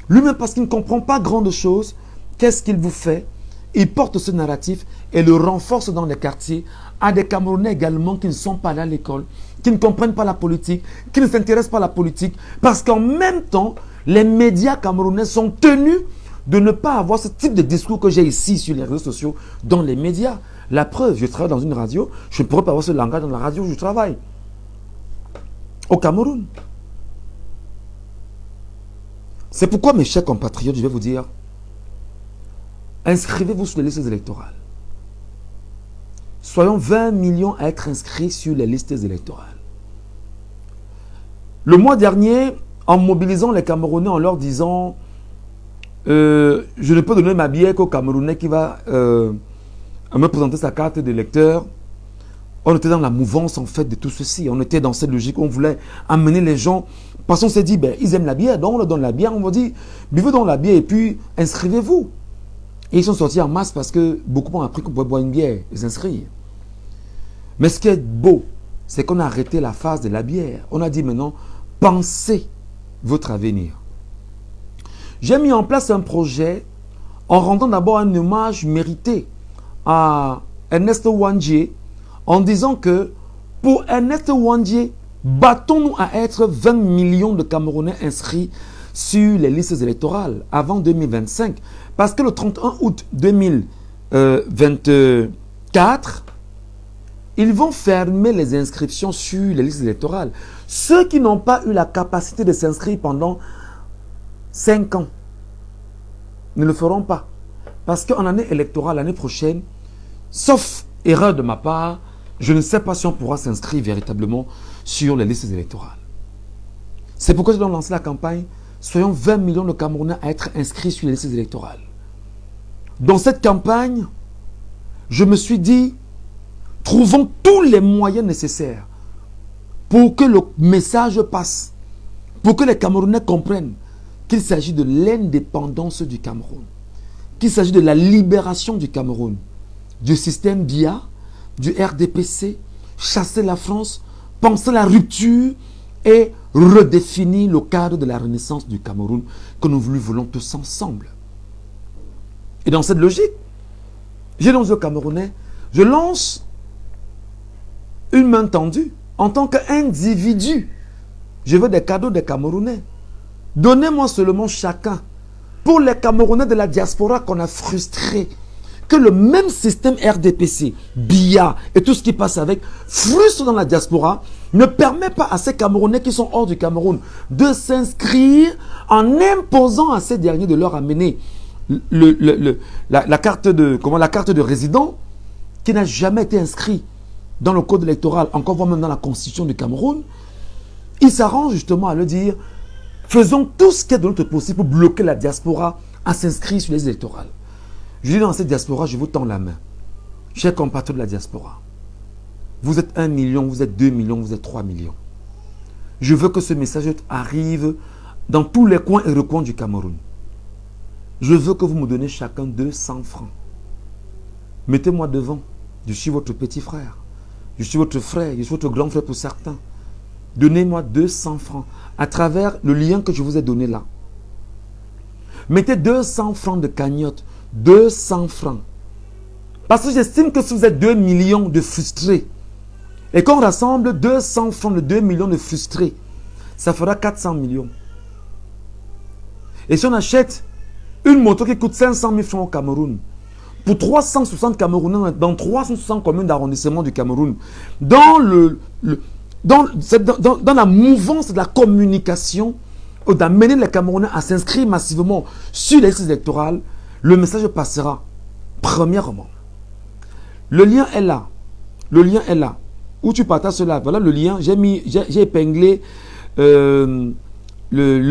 lui-même parce qu'il ne comprend pas grande chose, qu'est-ce qu'il vous fait? Il porte ce narratif et le renforce dans les quartiers à des Camerounais également qui ne sont pas allés à l'école, qui ne comprennent pas la politique, qui ne s'intéressent pas à la politique, parce qu'en même temps, les médias camerounais sont tenus de ne pas avoir ce type de discours que j'ai ici sur les réseaux sociaux, dans les médias. La preuve, je travaille dans une radio, je ne pourrais pas avoir ce langage dans la radio où je travaille. Au Cameroun. C'est pourquoi, mes chers compatriotes, je vais vous dire, inscrivez-vous sur les listes électorales. Soyons 20 millions à être inscrits sur les listes électorales. Le mois dernier, en mobilisant les Camerounais, en leur disant... je ne peux donner ma bière qu'au Camerounais qui va me présenter sa carte d'électeur. On était dans la mouvance en fait de tout ceci. On était dans cette logique. On voulait amener les gens. Parce qu'on s'est dit, ben, ils aiment la bière, donc on leur donne la bière. On va dire, buvez donc la bière et puis inscrivez-vous. Et ils sont sortis en masse parce que beaucoup ont appris qu'on pouvait boire une bière et s'inscrire. Mais ce qui est beau, c'est qu'on a arrêté la phase de la bière. On a dit maintenant, pensez votre avenir. J'ai mis en place un projet en rendant d'abord un hommage mérité à Ernest Ouandjé en disant que pour Ernest Ouandjé, battons-nous à être 20 millions de Camerounais inscrits sur les listes électorales avant 2025. Parce que le 31 août 2024, ils vont fermer les inscriptions sur les listes électorales. Ceux qui n'ont pas eu la capacité de s'inscrire pendant 5 ans ne le feront pas. Parce qu'en année électorale, l'année prochaine, sauf erreur de ma part, je ne sais pas si on pourra s'inscrire véritablement sur les listes électorales. C'est pourquoi je dois lancer la campagne. Soyons 20 millions de Camerounais à être inscrits sur les listes électorales. Dans cette campagne, je me suis dit, trouvons tous les moyens nécessaires pour que le message passe, pour que les Camerounais comprennent qu'il s'agit de l'indépendance du Cameroun, qu'il s'agit de la libération du Cameroun, du système BIA, du RDPC, chasser la France, penser la rupture et redéfinir le cadre de la renaissance du Cameroun que nous voulons tous ensemble. Et dans cette logique, j'ai lancé aux Camerounais, je lance une main tendue en tant qu'individu. Je veux des cadeaux des Camerounais. Donnez-moi seulement chacun, pour les Camerounais de la diaspora qu'on a frustrés, que le même système RDPC, BIA et tout ce qui passe avec, frustre dans la diaspora, ne permet pas à ces Camerounais qui sont hors du Cameroun de s'inscrire en imposant à ces derniers de leur amener la carte de résident qui n'a jamais été inscrit dans le code électoral, encore voire même dans la constitution du Cameroun. Ils s'arrangent justement à le dire, faisons tout ce qui est de notre possible pour bloquer la diaspora à s'inscrire sur les électorales. Je dis dans cette diaspora, je vous tends la main. Chers compatriotes de la diaspora, vous êtes 1 million, vous êtes 2 millions, vous êtes 3 millions. Je veux que ce message arrive dans tous les coins et recoins du Cameroun. Je veux que vous me donnez chacun 200 francs. Mettez-moi devant. Je suis votre petit frère. Je suis votre frère. Je suis votre grand frère pour certains. Donnez-moi 200 francs à travers le lien que je vous ai donné là. Mettez 200 francs de cagnotte. 200 francs. Parce que j'estime que si vous êtes 2 millions de frustrés et qu'on rassemble 200 francs de 2 millions de frustrés, ça fera 400 millions. Et si on achète une moto qui coûte 500 000 francs au Cameroun, pour 360 Camerounais dans 360 communes d'arrondissement du Cameroun, dans la mouvance de la communication, d'amener les Camerounais à s'inscrire massivement sur les listes électorales, le message passera. Premièrement, le lien est là. Le lien est là. Où tu partages cela. Voilà le lien. J'ai épinglé le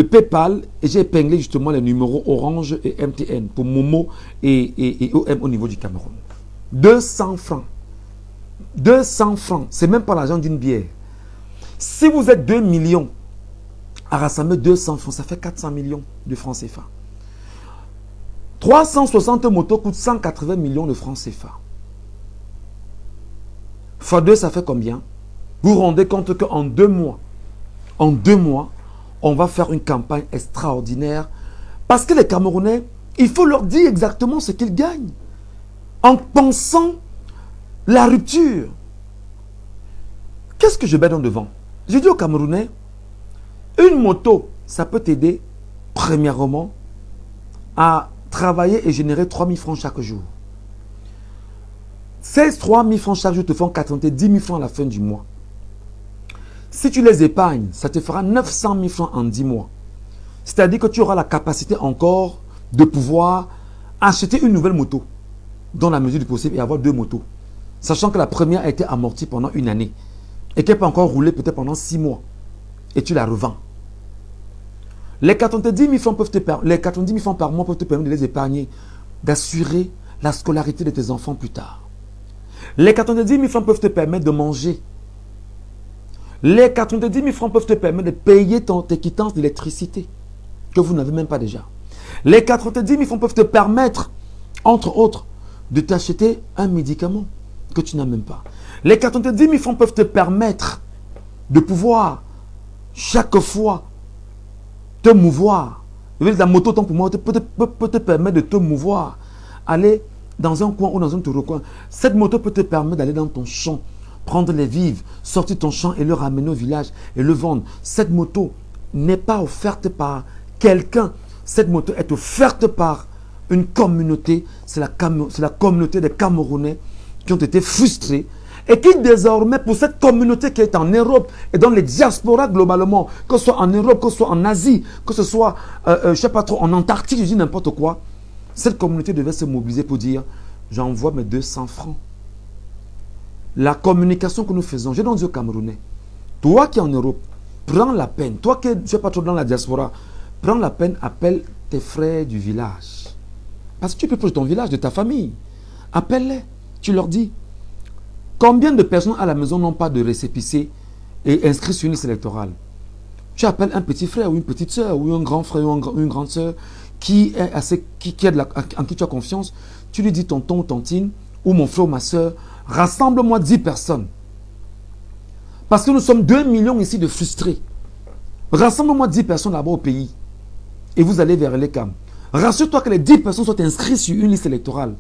PayPal et j'ai épinglé justement les numéros Orange et MTN pour Momo et OM au niveau du Cameroun. 200 francs. 200 francs. C'est même pas l'argent d'une bière. Si vous êtes 2 millions à rassembler 200 francs, ça fait 400 millions de francs CFA. 360 motos coûtent 180 millions de francs CFA. Fois 2, ça fait combien? Vous vous rendez compte qu'en 2 mois, on va faire une campagne extraordinaire. Parce que les Camerounais, il faut leur dire exactement ce qu'ils gagnent. En pensant la rupture. Qu'est-ce que je mets dans devant? Je dis aux Camerounais, une moto, ça peut t'aider, premièrement, à travailler et générer 3 000 francs chaque jour. Ces 3 000 francs chaque jour te font 90 000 francs à la fin du mois. Si tu les épargnes, ça te fera 900 000 francs en 10 mois. C'est-à-dire que tu auras la capacité encore de pouvoir acheter une nouvelle moto dans la mesure du possible et avoir 2 motos. Sachant que la première a été amortie pendant 1 année et qu'elle peut encore rouler peut-être pendant 6 mois. Et tu la revends. Les 90 000 francs par mois peuvent te permettre de les épargner, d'assurer la scolarité de tes enfants plus tard. Les 90 000 francs peuvent te permettre de manger. Les 90 000 francs peuvent te permettre de payer tes quittances d'électricité que vous n'avez même pas déjà. Les 90 000 francs peuvent te permettre, entre autres, de t'acheter un médicament que tu n'as même pas. Les 90 000 francs peuvent te permettre de pouvoir, chaque fois, te mouvoir. La moto, pour moi, peut te permettre de te mouvoir. Aller dans un coin ou dans un autre recoin. Cette moto peut te permettre d'aller dans ton champ, prendre les vivres, sortir ton champ et le ramener au village et le vendre. Cette moto n'est pas offerte par quelqu'un. Cette moto est offerte par une communauté. C'est la communauté des Camerounais qui ont été frustrés et qui désormais, pour cette communauté qui est en Europe et dans les diasporas globalement, que ce soit en Europe, que ce soit en Asie, que ce soit, je ne sais pas trop, en Antarctique, je dis n'importe quoi, cette communauté devait se mobiliser pour dire, j'envoie mes 200 francs. La communication que nous faisons, je donne aux Camerounais, toi qui es en Europe, prends la peine, toi qui es, je ne sais pas trop, dans la diaspora, prends la peine, appelle tes frères du village. Parce que tu peux proche de ton village, de ta famille. Appelle-les, tu leur dis, combien de personnes à la maison n'ont pas de récépissé et inscrits sur une liste électorale? Tu appelles un petit frère ou une petite soeur ou un grand frère ou une grande soeur qui est en qui tu as confiance. Tu lui dis tonton ou tontine ou mon frère ou ma soeur, rassemble-moi 10 personnes. Parce que nous sommes 2 millions ici de frustrés. Rassemble-moi 10 personnes là-bas au pays et vous allez vers les CAM. Rassure-toi que les 10 personnes soient inscrites sur une liste électorale.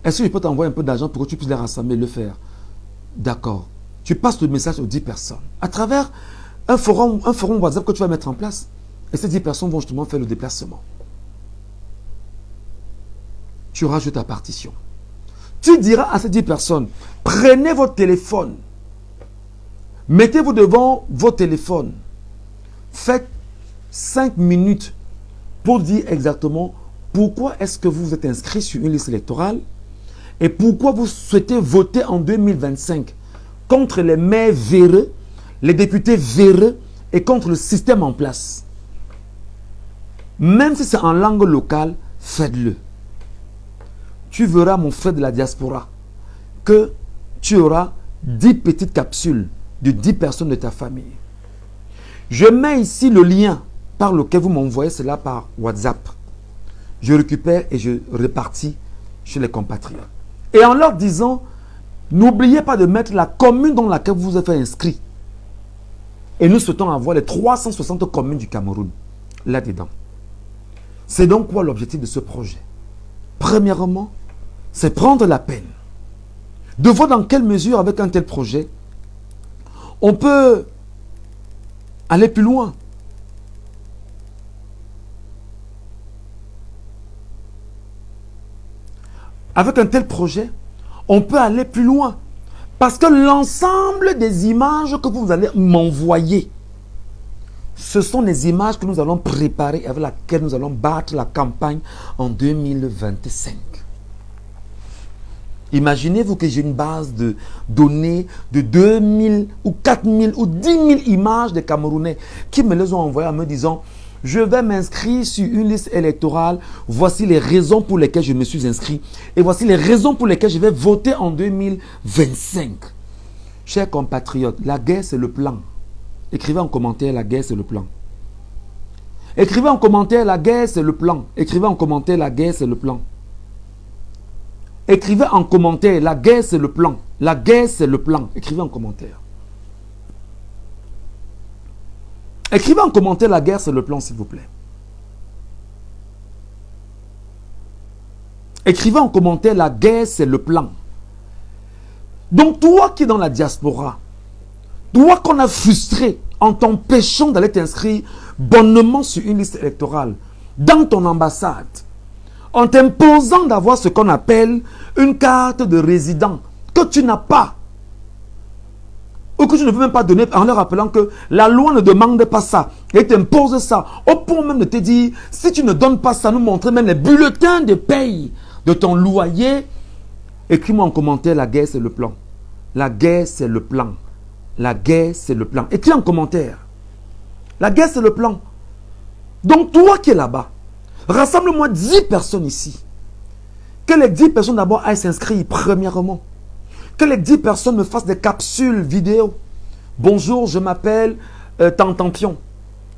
Est-ce que je peux t'envoyer un peu d'argent pour que tu puisses les rassembler et le faire? D'accord. Tu passes le message aux 10 personnes. À travers un forum WhatsApp que tu vas mettre en place. Et ces 10 personnes vont justement faire le déplacement. Tu rajoutes ta partition. Tu diras à ces 10 personnes, prenez votre téléphone. Mettez-vous devant vos téléphones. Faites 5 minutes pour dire exactement pourquoi est-ce que vous vous êtes inscrit sur une liste électorale et pourquoi vous souhaitez voter en 2025 contre les maires véreux, les députés véreux et contre le système en place. Même si c'est en langue locale, faites-le. Tu verras, mon frère de la diaspora, que tu auras 10 petites capsules de 10 personnes de ta famille. Je mets ici le lien par lequel vous m'envoyez cela par WhatsApp. Je récupère et je répartis chez les compatriotes. Et en leur disant, n'oubliez pas de mettre la commune dans laquelle vous vous êtes inscrit. Et nous souhaitons avoir les 360 communes du Cameroun là-dedans. C'est donc quoi l'objectif de ce projet? Premièrement, c'est prendre la peine de voir dans quelle mesure avec un tel projet, on peut aller plus loin. Avec un tel projet, on peut aller plus loin. Parce que l'ensemble des images que vous allez m'envoyer, ce sont les images que nous allons préparer, avec lesquelles nous allons battre la campagne en 2025. Imaginez-vous que j'ai une base de données de 2000 ou 4000 ou 10 000 images des Camerounais qui me les ont envoyées en me disant « Je vais m'inscrire sur une liste électorale. Voici les raisons pour lesquelles je me suis inscrit. Et voici les raisons pour lesquelles je vais voter en 2025. » Chers compatriotes, la guerre c'est le plan. Écrivez en commentaire, la guerre c'est le plan. Écrivez en commentaire, la guerre c'est le plan. Écrivez en commentaire, la guerre c'est le plan. Écrivez en commentaire, la guerre c'est le plan. La guerre c'est le plan. Écrivez en commentaire. Écrivez en commentaire, la guerre c'est le plan, s'il vous plaît. Écrivez en commentaire, la guerre c'est le plan. Donc toi qui es dans la diaspora, toi qu'on a frustré en t'empêchant d'aller t'inscrire bonnement sur une liste électorale, dans ton ambassade, en t'imposant d'avoir ce qu'on appelle une carte de résident que tu n'as pas, ou que tu ne peux même pas donner en leur rappelant que la loi ne demande pas ça, et t'impose ça, au point même de te dire, si tu ne donnes pas ça, nous montrer même les bulletins de paye de ton loyer, écris-moi en commentaire, la guerre c'est le plan. La guerre c'est le plan. La guerre c'est le plan. Écris en commentaire. La guerre c'est le plan. Donc toi qui es là-bas, rassemble-moi 10 personnes ici. Que les 10 personnes d'abord aillent s'inscrire premièrement. Que les 10 personnes me fassent des capsules vidéo. Bonjour, je m'appelle Tantampion.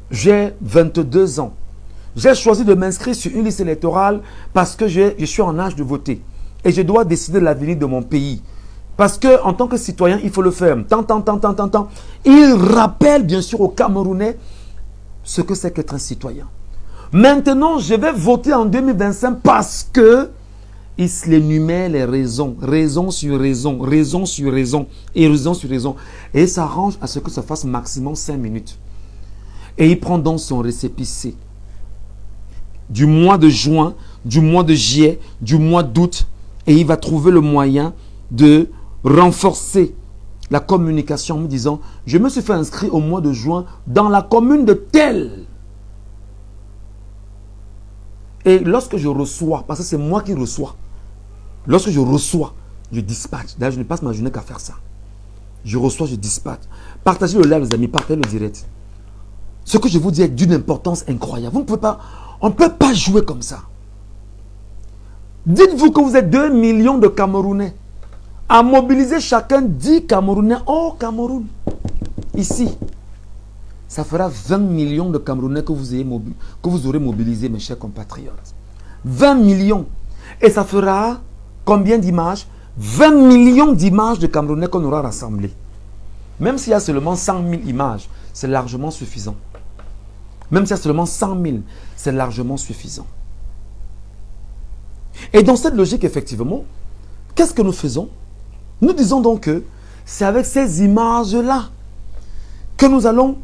J'ai 22 ans. J'ai choisi de m'inscrire sur une liste électorale parce que je suis en âge de voter. Et je dois décider de l'avenir de mon pays. Parce que en tant que citoyen, il faut le faire. Il rappelle bien sûr aux Camerounais ce que c'est qu'être un citoyen. Maintenant, je vais voter en 2025 parce que il énumère les raisons, raison sur raison, raison sur raison, et raison sur raison. Et il s'arrange à ce que ça fasse maximum 5 minutes. Et il prend donc son récépissé du mois de juin, du mois de juillet, du mois d'août, et il va trouver le moyen de renforcer la communication en me disant, je me suis fait inscrire au mois de juin dans la commune de telle. Et lorsque je reçois, parce que c'est moi qui reçois, lorsque je reçois, je dispatche. D'ailleurs, je ne passe ma journée qu'à faire ça. Je reçois, je dispatche. Partagez le live, les amis, partagez le direct. Ce que je vous dis est d'une importance incroyable. Vous ne pouvez pas, on ne peut pas jouer comme ça. Dites-vous que vous êtes 2 millions de Camerounais à mobiliser chacun 10 Camerounais au Cameroun. Ici, ça fera 20 millions de Camerounais que vous aurez mobilisés, mes chers compatriotes. 20 millions. Et ça fera combien d'images? 20 millions d'images de Camerounais qu'on aura rassemblées. Même s'il y a seulement 100 000 images, c'est largement suffisant. Même s'il y a seulement 100 000, c'est largement suffisant. Et dans cette logique, effectivement, qu'est-ce que nous faisons? Nous disons donc que c'est avec ces images-là que nous allons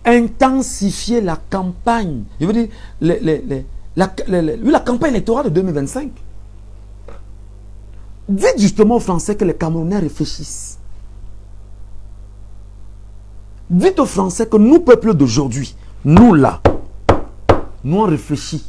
intensifier la campagne. Je veux dire, la campagne électorale de 2025. Dites justement aux Français que les Camerounais réfléchissent. Dites aux Français que nous, peuple d'aujourd'hui, nous là, nous on réfléchit.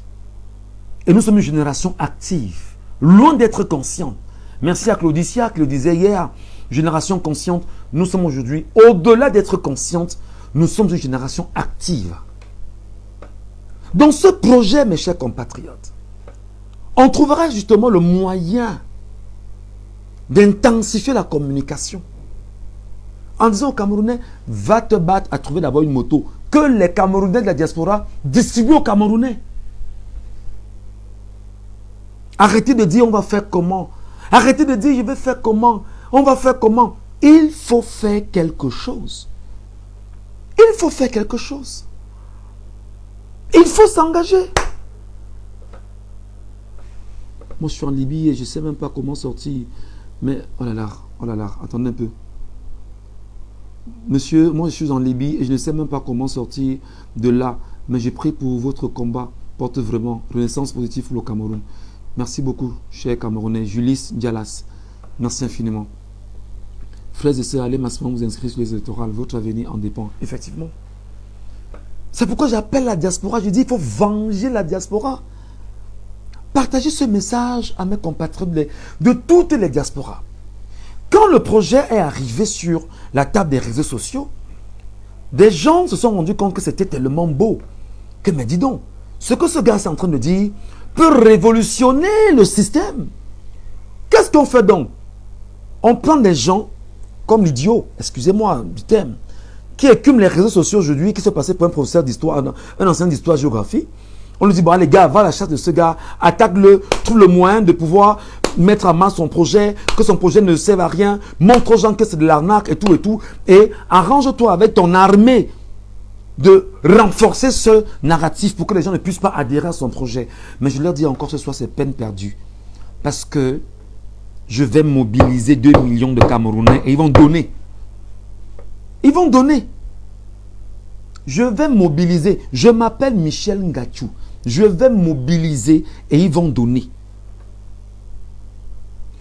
Et nous sommes une génération active, loin d'être consciente. Merci à Claudicia qui le disait hier, génération consciente. Nous sommes aujourd'hui, au-delà d'être consciente, nous sommes une génération active. Dans ce projet, mes chers compatriotes, on trouvera justement le moyen d'intensifier la communication. En disant aux Camerounais, va te battre à trouver d'abord une moto que les Camerounais de la diaspora distribuent aux Camerounais. Arrêtez de dire on va faire comment. Arrêtez de dire je vais faire comment. On va faire comment. Il faut faire quelque chose. Il faut faire quelque chose. Il faut s'engager. Moi je suis en Libye et je ne sais même pas comment sortir. Mais oh là là, attendez un peu. Monsieur, moi je suis en Libye et je ne sais même pas comment sortir de là. Mais j'ai pris pour votre combat. Porte vraiment renaissance positive pour le Cameroun. Merci beaucoup, cher Camerounais. Julis Dialas. Merci infiniment. Frères et sœurs, allez massivement vous inscrire sur les électorales. Votre avenir en dépend. Effectivement. C'est pourquoi j'appelle la diaspora. Je dis il faut venger la diaspora. Partagez ce message à mes compatriotes de toutes les diasporas. Quand le projet est arrivé sur la table des réseaux sociaux, des gens se sont rendus compte que c'était tellement beau. Que, mais dis donc, ce que ce gars est en train de dire peut révolutionner le système. Qu'est-ce qu'on fait donc? On prend des gens comme l'idiot, excusez-moi du terme, qui écument les réseaux sociaux aujourd'hui, qui se passait pour un professeur d'histoire, un enseignant d'histoire-géographie. On lui dit, bon, les gars, va à la chasse de ce gars, attaque-le, trouve le moyen de pouvoir mettre à main son projet, que son projet ne serve à rien, montre aux gens que c'est de l'arnaque et tout, et arrange-toi avec ton armée de renforcer ce narratif pour que les gens ne puissent pas adhérer à son projet. Mais je leur dis encore ce soir, c'est peine perdue. Parce que je vais mobiliser 2 millions de Camerounais et ils vont donner. Ils vont donner. Je vais mobiliser. Je m'appelle Michel Ngachou. Je vais mobiliser et ils vont donner.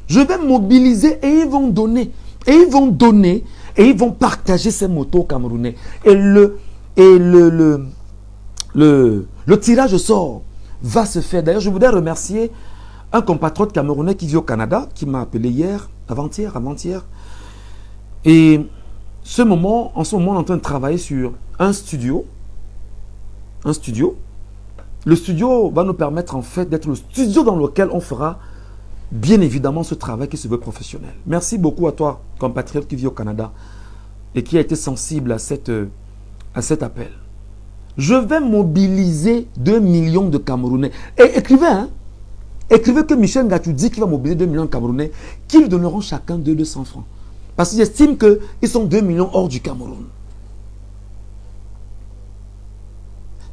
Je vais mobiliser et ils vont donner. Et ils vont donner et ils vont partager ces motos camerounais. Et le tirage au sort va se faire. D'ailleurs, je voudrais remercier un compatriote camerounais qui vit au Canada, qui m'a appelé hier, avant-hier. Et en ce moment, on est en train de travailler sur un studio. Le studio va nous permettre en fait d'être le studio dans lequel on fera bien évidemment ce travail qui se veut professionnel. Merci beaucoup à toi, compatriote qui vit au Canada et qui a été sensible à cet appel. Je vais mobiliser 2 millions de Camerounais. Et écrivez, hein? Écrivez que Michel Ngachou dit qu'il va mobiliser 2 millions de Camerounais qui lui donneront chacun 200 francs. Parce qu'ils estiment qu'ils sont 2 millions hors du Cameroun.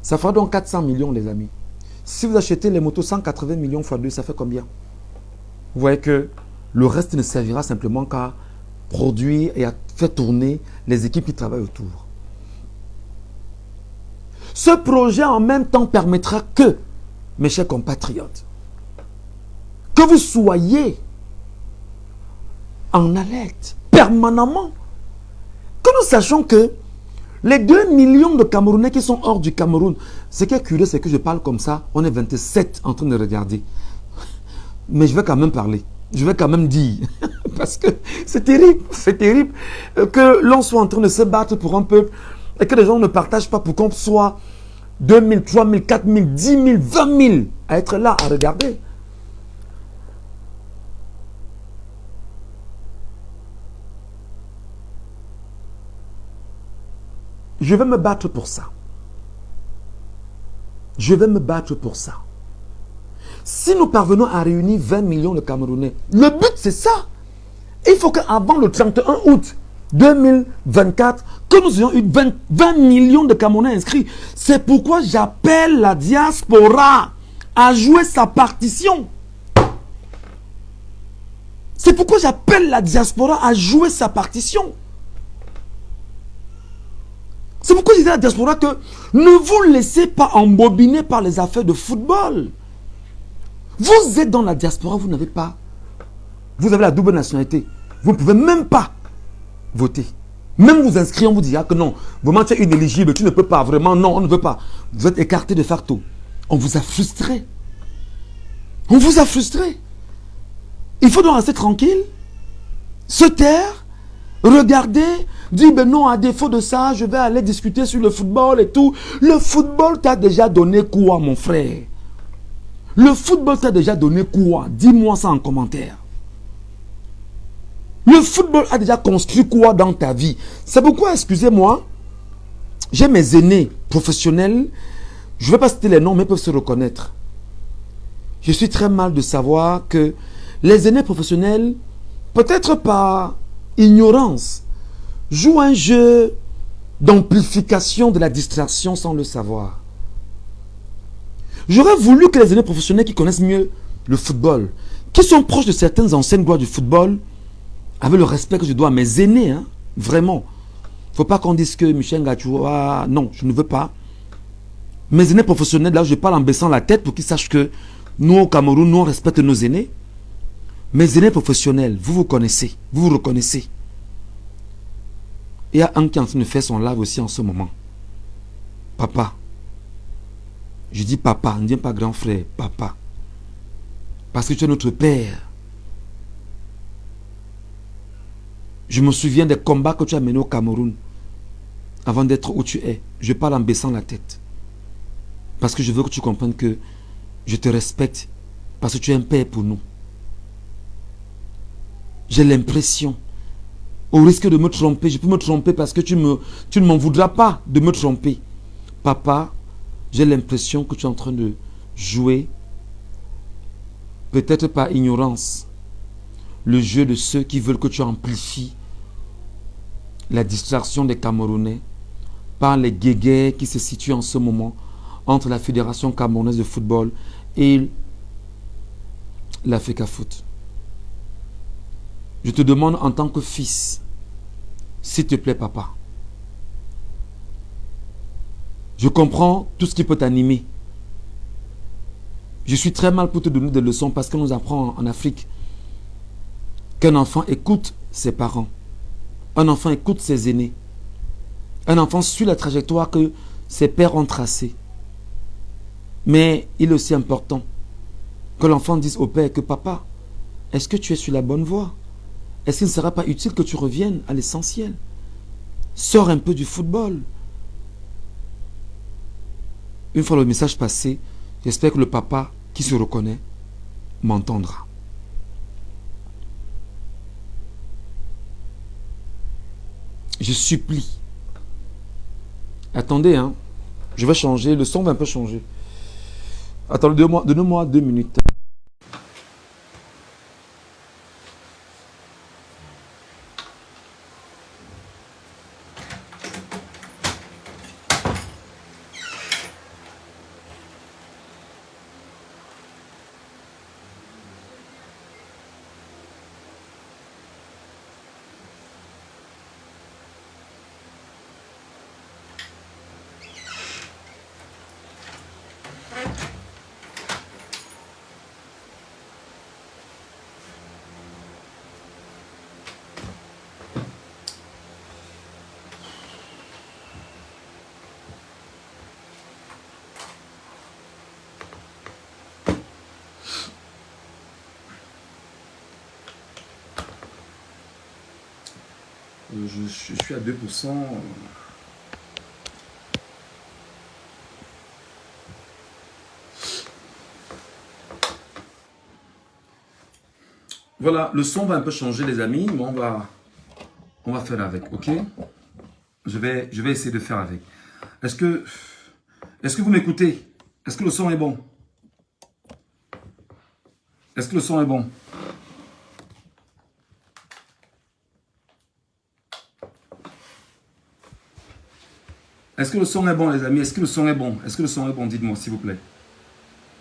Ça fera donc 400 millions, les amis. Si vous achetez les motos 180 millions x 2, ça fait combien? vous voyez que le reste ne servira simplement qu'à produire et à faire tourner les équipes qui travaillent autour. Ce projet en même temps permettra que, mes chers compatriotes, que vous soyez en alerte permanemment. Que nous sachions que les 2 millions de Camerounais qui sont hors du Cameroun, ce qui est curieux, c'est que je parle comme ça, on est 27 en train de regarder. Mais je vais quand même parler, je vais quand même dire, parce que c'est terrible que l'on soit en train de se battre pour un peuple et que les gens ne partagent pas pour qu'on soit 2 000, 3 000, 4 000, 10 000, 20 000 à être là, à regarder. Je vais me battre pour ça. Je vais me battre pour ça. Si nous parvenons à réunir 20 millions de Camerounais, le but c'est ça. Il faut qu'avant le 31 août 2024, que nous ayons eu 20 millions de Camerounais inscrits. C'est pourquoi j'appelle la diaspora à jouer sa partition. C'est pourquoi j'appelle la diaspora à jouer sa partition. C'est pourquoi je dis à la diaspora que ne vous laissez pas embobiner par les affaires de football. Vous êtes dans la diaspora, vous n'avez pas. Vous avez la double nationalité. Vous ne pouvez même pas voter. Même vous inscrire, on vous dira que non, vraiment tu es inéligible, tu ne peux pas, vraiment non, on ne veut pas. Vous êtes écarté de facto. On vous a frustré. On vous a frustré. Il faut donc rester tranquille, se taire, regarder, dire ben non, à défaut de ça, je vais aller discuter sur le football et tout. Le football t'a déjà donné quoi, mon frère? Le football t'a déjà donné quoi? Dis-moi ça en commentaire. Le football a déjà construit quoi dans ta vie? C'est pourquoi, excusez-moi, j'ai mes aînés professionnels, je ne vais pas citer les noms, mais ils peuvent se reconnaître. Je suis très mal de savoir que les aînés professionnels, peut-être par ignorance, jouent un jeu d'amplification de la distraction sans le savoir. J'aurais voulu que les aînés professionnels qui connaissent mieux le football, qui sont proches de certaines anciennes gloires du football, avec le respect que je dois à mes aînés, hein, vraiment. Il ne faut pas qu'on dise que Michel Ngachoua, non, je ne veux pas. Mes aînés professionnels, là, je parle en baissant la tête pour qu'ils sachent que nous, au Cameroun, nous, on respecte nos aînés. Mes aînés professionnels, vous vous connaissez, vous vous reconnaissez. Il y a un qui est en train de faire son live aussi en ce moment. Papa. Je dis papa, ne dis pas grand frère, papa. Parce que tu es notre père. Je me souviens des combats que tu as menés au Cameroun avant d'être où tu es. Je parle en baissant la tête. Parce que je veux que tu comprennes que je te respecte. Parce que tu es un père pour nous. J'ai l'impression, au risque de me tromper, je peux me tromper parce que tu ne m'en voudras pas de me tromper. Papa, j'ai l'impression que tu es en train de jouer, peut-être par ignorance, le jeu de ceux qui veulent que tu amplifies la distraction des Camerounais par les guéguerres qui se situent en ce moment entre la Fédération camerounaise de football et l'Africa Foot. Je te demande en tant que fils, s'il te plaît papa, je comprends tout ce qui peut t'animer. Je suis très mal pour te donner des leçons parce qu'on nous apprend en Afrique qu'un enfant écoute ses parents. Un enfant écoute ses aînés. Un enfant suit la trajectoire que ses pères ont tracée. Mais il est aussi important que l'enfant dise au père que papa, est-ce que tu es sur la bonne voie? Est-ce qu'il ne sera pas utile que tu reviennes à l'essentiel? Sors un peu du football. Une fois le message passé, j'espère que le papa qui se reconnaît m'entendra. Je supplie. Attendez, hein. Je vais changer. Le son va un peu changer. Attendez, donnez-moi 2 minutes. je suis à 2%. Voilà, le son va un peu changer les amis, mais on va faire avec, ok? Je vais essayer de faire avec. Est-ce que vous m'écoutez? Est-ce que le son est bon? Est-ce que le son est bon? Est-ce que le son est bon, les amis? Est-ce que le son est bon? Est-ce que le son est bon? Dites-moi, s'il vous plaît.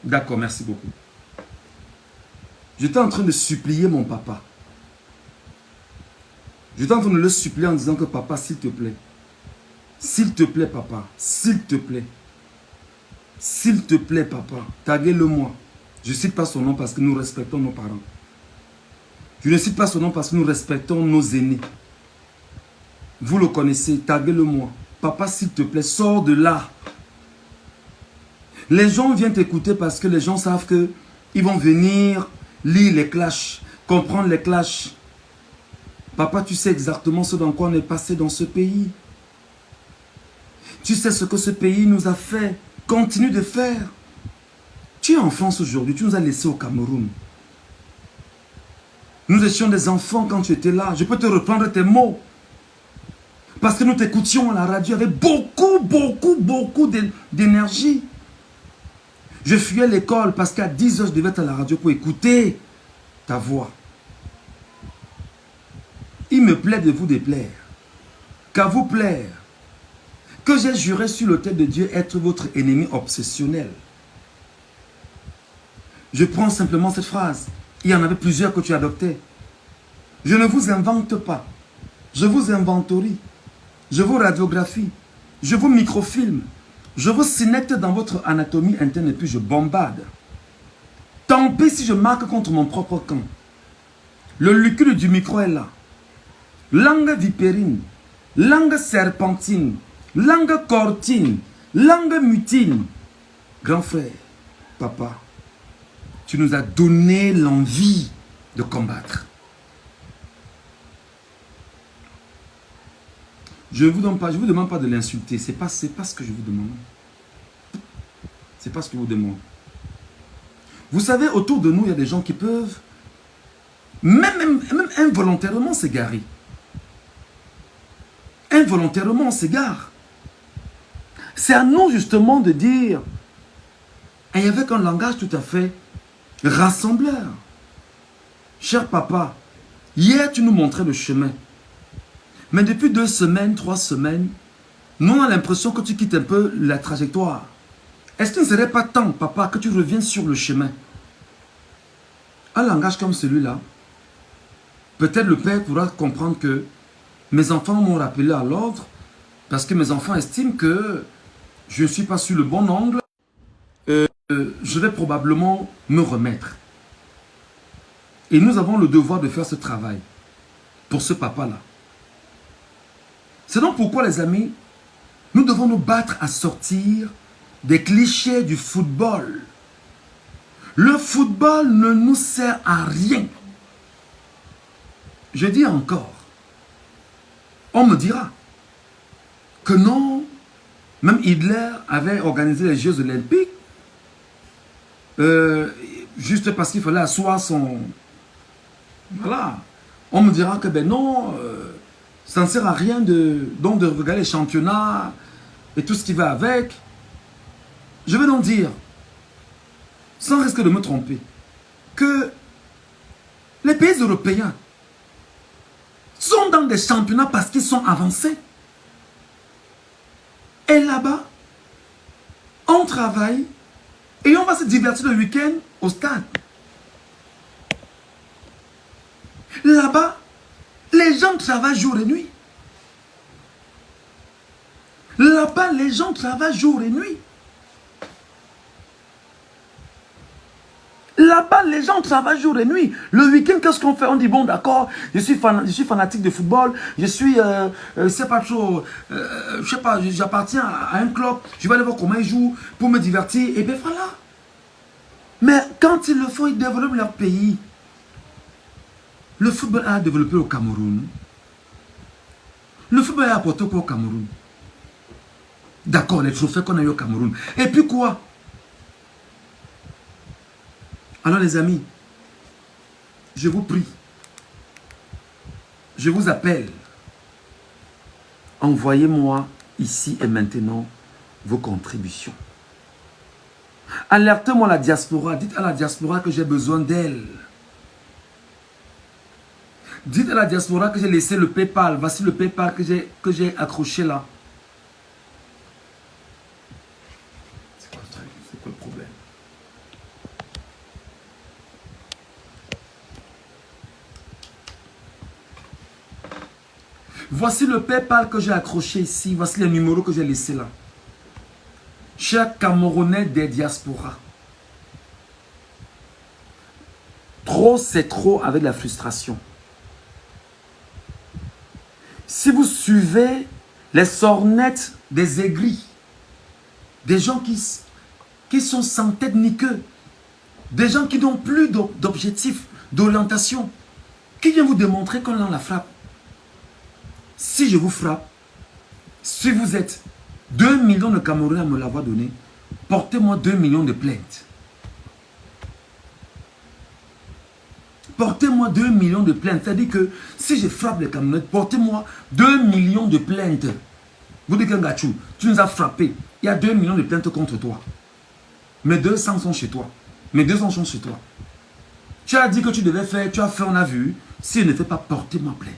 D'accord, merci beaucoup. J'étais en train de supplier mon papa. J'étais en train de le supplier en disant que papa, s'il te plaît, papa, s'il te plaît, papa, taguez-le-moi. Je ne cite pas son nom parce que nous respectons nos parents. Je ne cite pas son nom parce que nous respectons nos aînés. Vous le connaissez, taguez-le-moi. Papa, s'il te plaît, sors de là. Les gens viennent t'écouter parce que les gens savent que ils vont venir lire les clashs, comprendre les clashs. Papa, tu sais exactement ce dans quoi on est passé dans ce pays. Tu sais ce que ce pays nous a fait, continue de faire. Tu es en France aujourd'hui, tu nous as laissés au Cameroun. Nous étions des enfants quand tu étais là. Je peux te reprendre tes mots. Parce que nous t'écoutions à la radio avec beaucoup d'énergie. Je fuyais l'école parce qu'à 10 heures, je devais être à la radio pour écouter ta voix. Il me plaît de vous déplaire. Qu'à vous plaire. Que j'ai juré sur l'autel de Dieu être votre ennemi obsessionnel. Je prends simplement cette phrase. Il y en avait plusieurs que tu adoptais. Je ne vous invente pas. Je vous inventorie. Je vous radiographie. Je vous microfilme. Je vous synecte dans votre anatomie interne et puis je bombarde. Tant pis si je marque contre mon propre camp. Le lucule du micro est là. Langue vipérine, langue serpentine, langue cortine, langue mutine. Grand frère, papa, tu nous as donné l'envie de combattre. Je ne vous demande pas de l'insulter. C'est pas ce que je vous demande. C'est pas ce que je vous demande. Vous savez, autour de nous, il y a des gens qui peuvent même involontairement s'égarer. Involontairement, on s'égare. C'est à nous justement de dire, et avec un langage tout à fait rassembleur. Cher papa, hier tu nous montrais le chemin. Mais depuis 2 semaines, 3 semaines, nous on a l'impression que tu quittes un peu la trajectoire. Est-ce qu'il ne serait pas temps, papa, que tu reviennes sur le chemin? Un langage comme celui-là, peut-être le père pourra comprendre que mes enfants m'ont rappelé à l'ordre parce que mes enfants estiment que je ne suis pas sur le bon angle. Je vais probablement me remettre. Et nous avons le devoir de faire ce travail pour ce papa-là. C'est donc pourquoi, les amis, nous devons nous battre à sortir des clichés du football. Le football ne nous sert à rien. Je dis encore, on me dira que non, même Hitler avait organisé les Jeux Olympiques juste parce qu'il fallait asseoir son... Voilà. On me dira que ben non, ça ne sert à rien de regarder les championnats et tout ce qui va avec. Je vais donc dire, sans risque de me tromper, que les pays européens sont dans des championnats parce qu'ils sont avancés. Et là-bas, on travaille et on va se divertir le week-end au stade. Là-bas, les gens travaillent jour et nuit. Là-bas, les gens travaillent jour et nuit. Là-bas, les gens travaillent jour et nuit. Le week-end, qu'est-ce qu'on fait? On dit, bon, d'accord, je suis fanatique de football, je suis, c'est pas trop, je sais pas, j'appartiens à un club, je vais aller voir comment ils jouent pour me divertir, et bien voilà. Mais quand il le faut, ils développent leur pays. Le football a développé au Cameroun. Le football est apporté quoi au Cameroun? D'accord, les trophées qu'on a eu au Cameroun. Et puis quoi? Alors les amis, je vous prie, je vous appelle, envoyez-moi ici et maintenant vos contributions. Alertez-moi la diaspora, dites à la diaspora que j'ai besoin d'elle. Dites à la diaspora que j'ai laissé le PayPal, voici le PayPal que j'ai accroché là. C'est quoi le problème? Voici le PayPal que j'ai accroché ici. Voici les numéros que j'ai laissés là. Chers Camerounais des diasporas. Trop, c'est trop avec la frustration. Si vous suivez les sornettes des aigris, des gens qui sont sans tête ni queue, des gens qui n'ont plus d'objectif, d'orientation, qui vient vous démontrer qu'on a la frappe. Si je vous frappe, si vous êtes 2 millions de Camerounais à me l'avoir donné, portez-moi 2 millions de plaintes. Portez-moi 2 millions de plaintes. C'est-à-dire que si je frappe les Camerounais, portez-moi 2 millions de plaintes. Vous dites qu'un gâchou, tu nous as frappé. Il y a 2 millions de plaintes contre toi. Mais 200 sont chez toi. Mais 200 sont chez toi. Tu as dit que tu devais faire, tu as fait, on a vu. Si je ne fais pas, portez-moi plainte.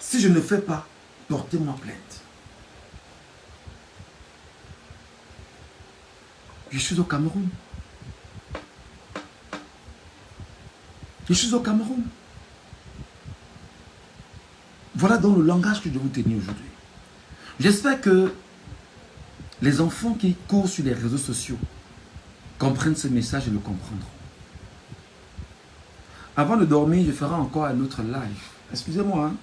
Si je ne fais pas, portez-moi plainte. Je suis au Cameroun. Je suis au Cameroun. Voilà donc le langage que je vais vous tenir aujourd'hui. J'espère que les enfants qui courent sur les réseaux sociaux comprennent ce message et le comprendront. Avant de dormir, je ferai encore un autre live. Excusez-moi, hein.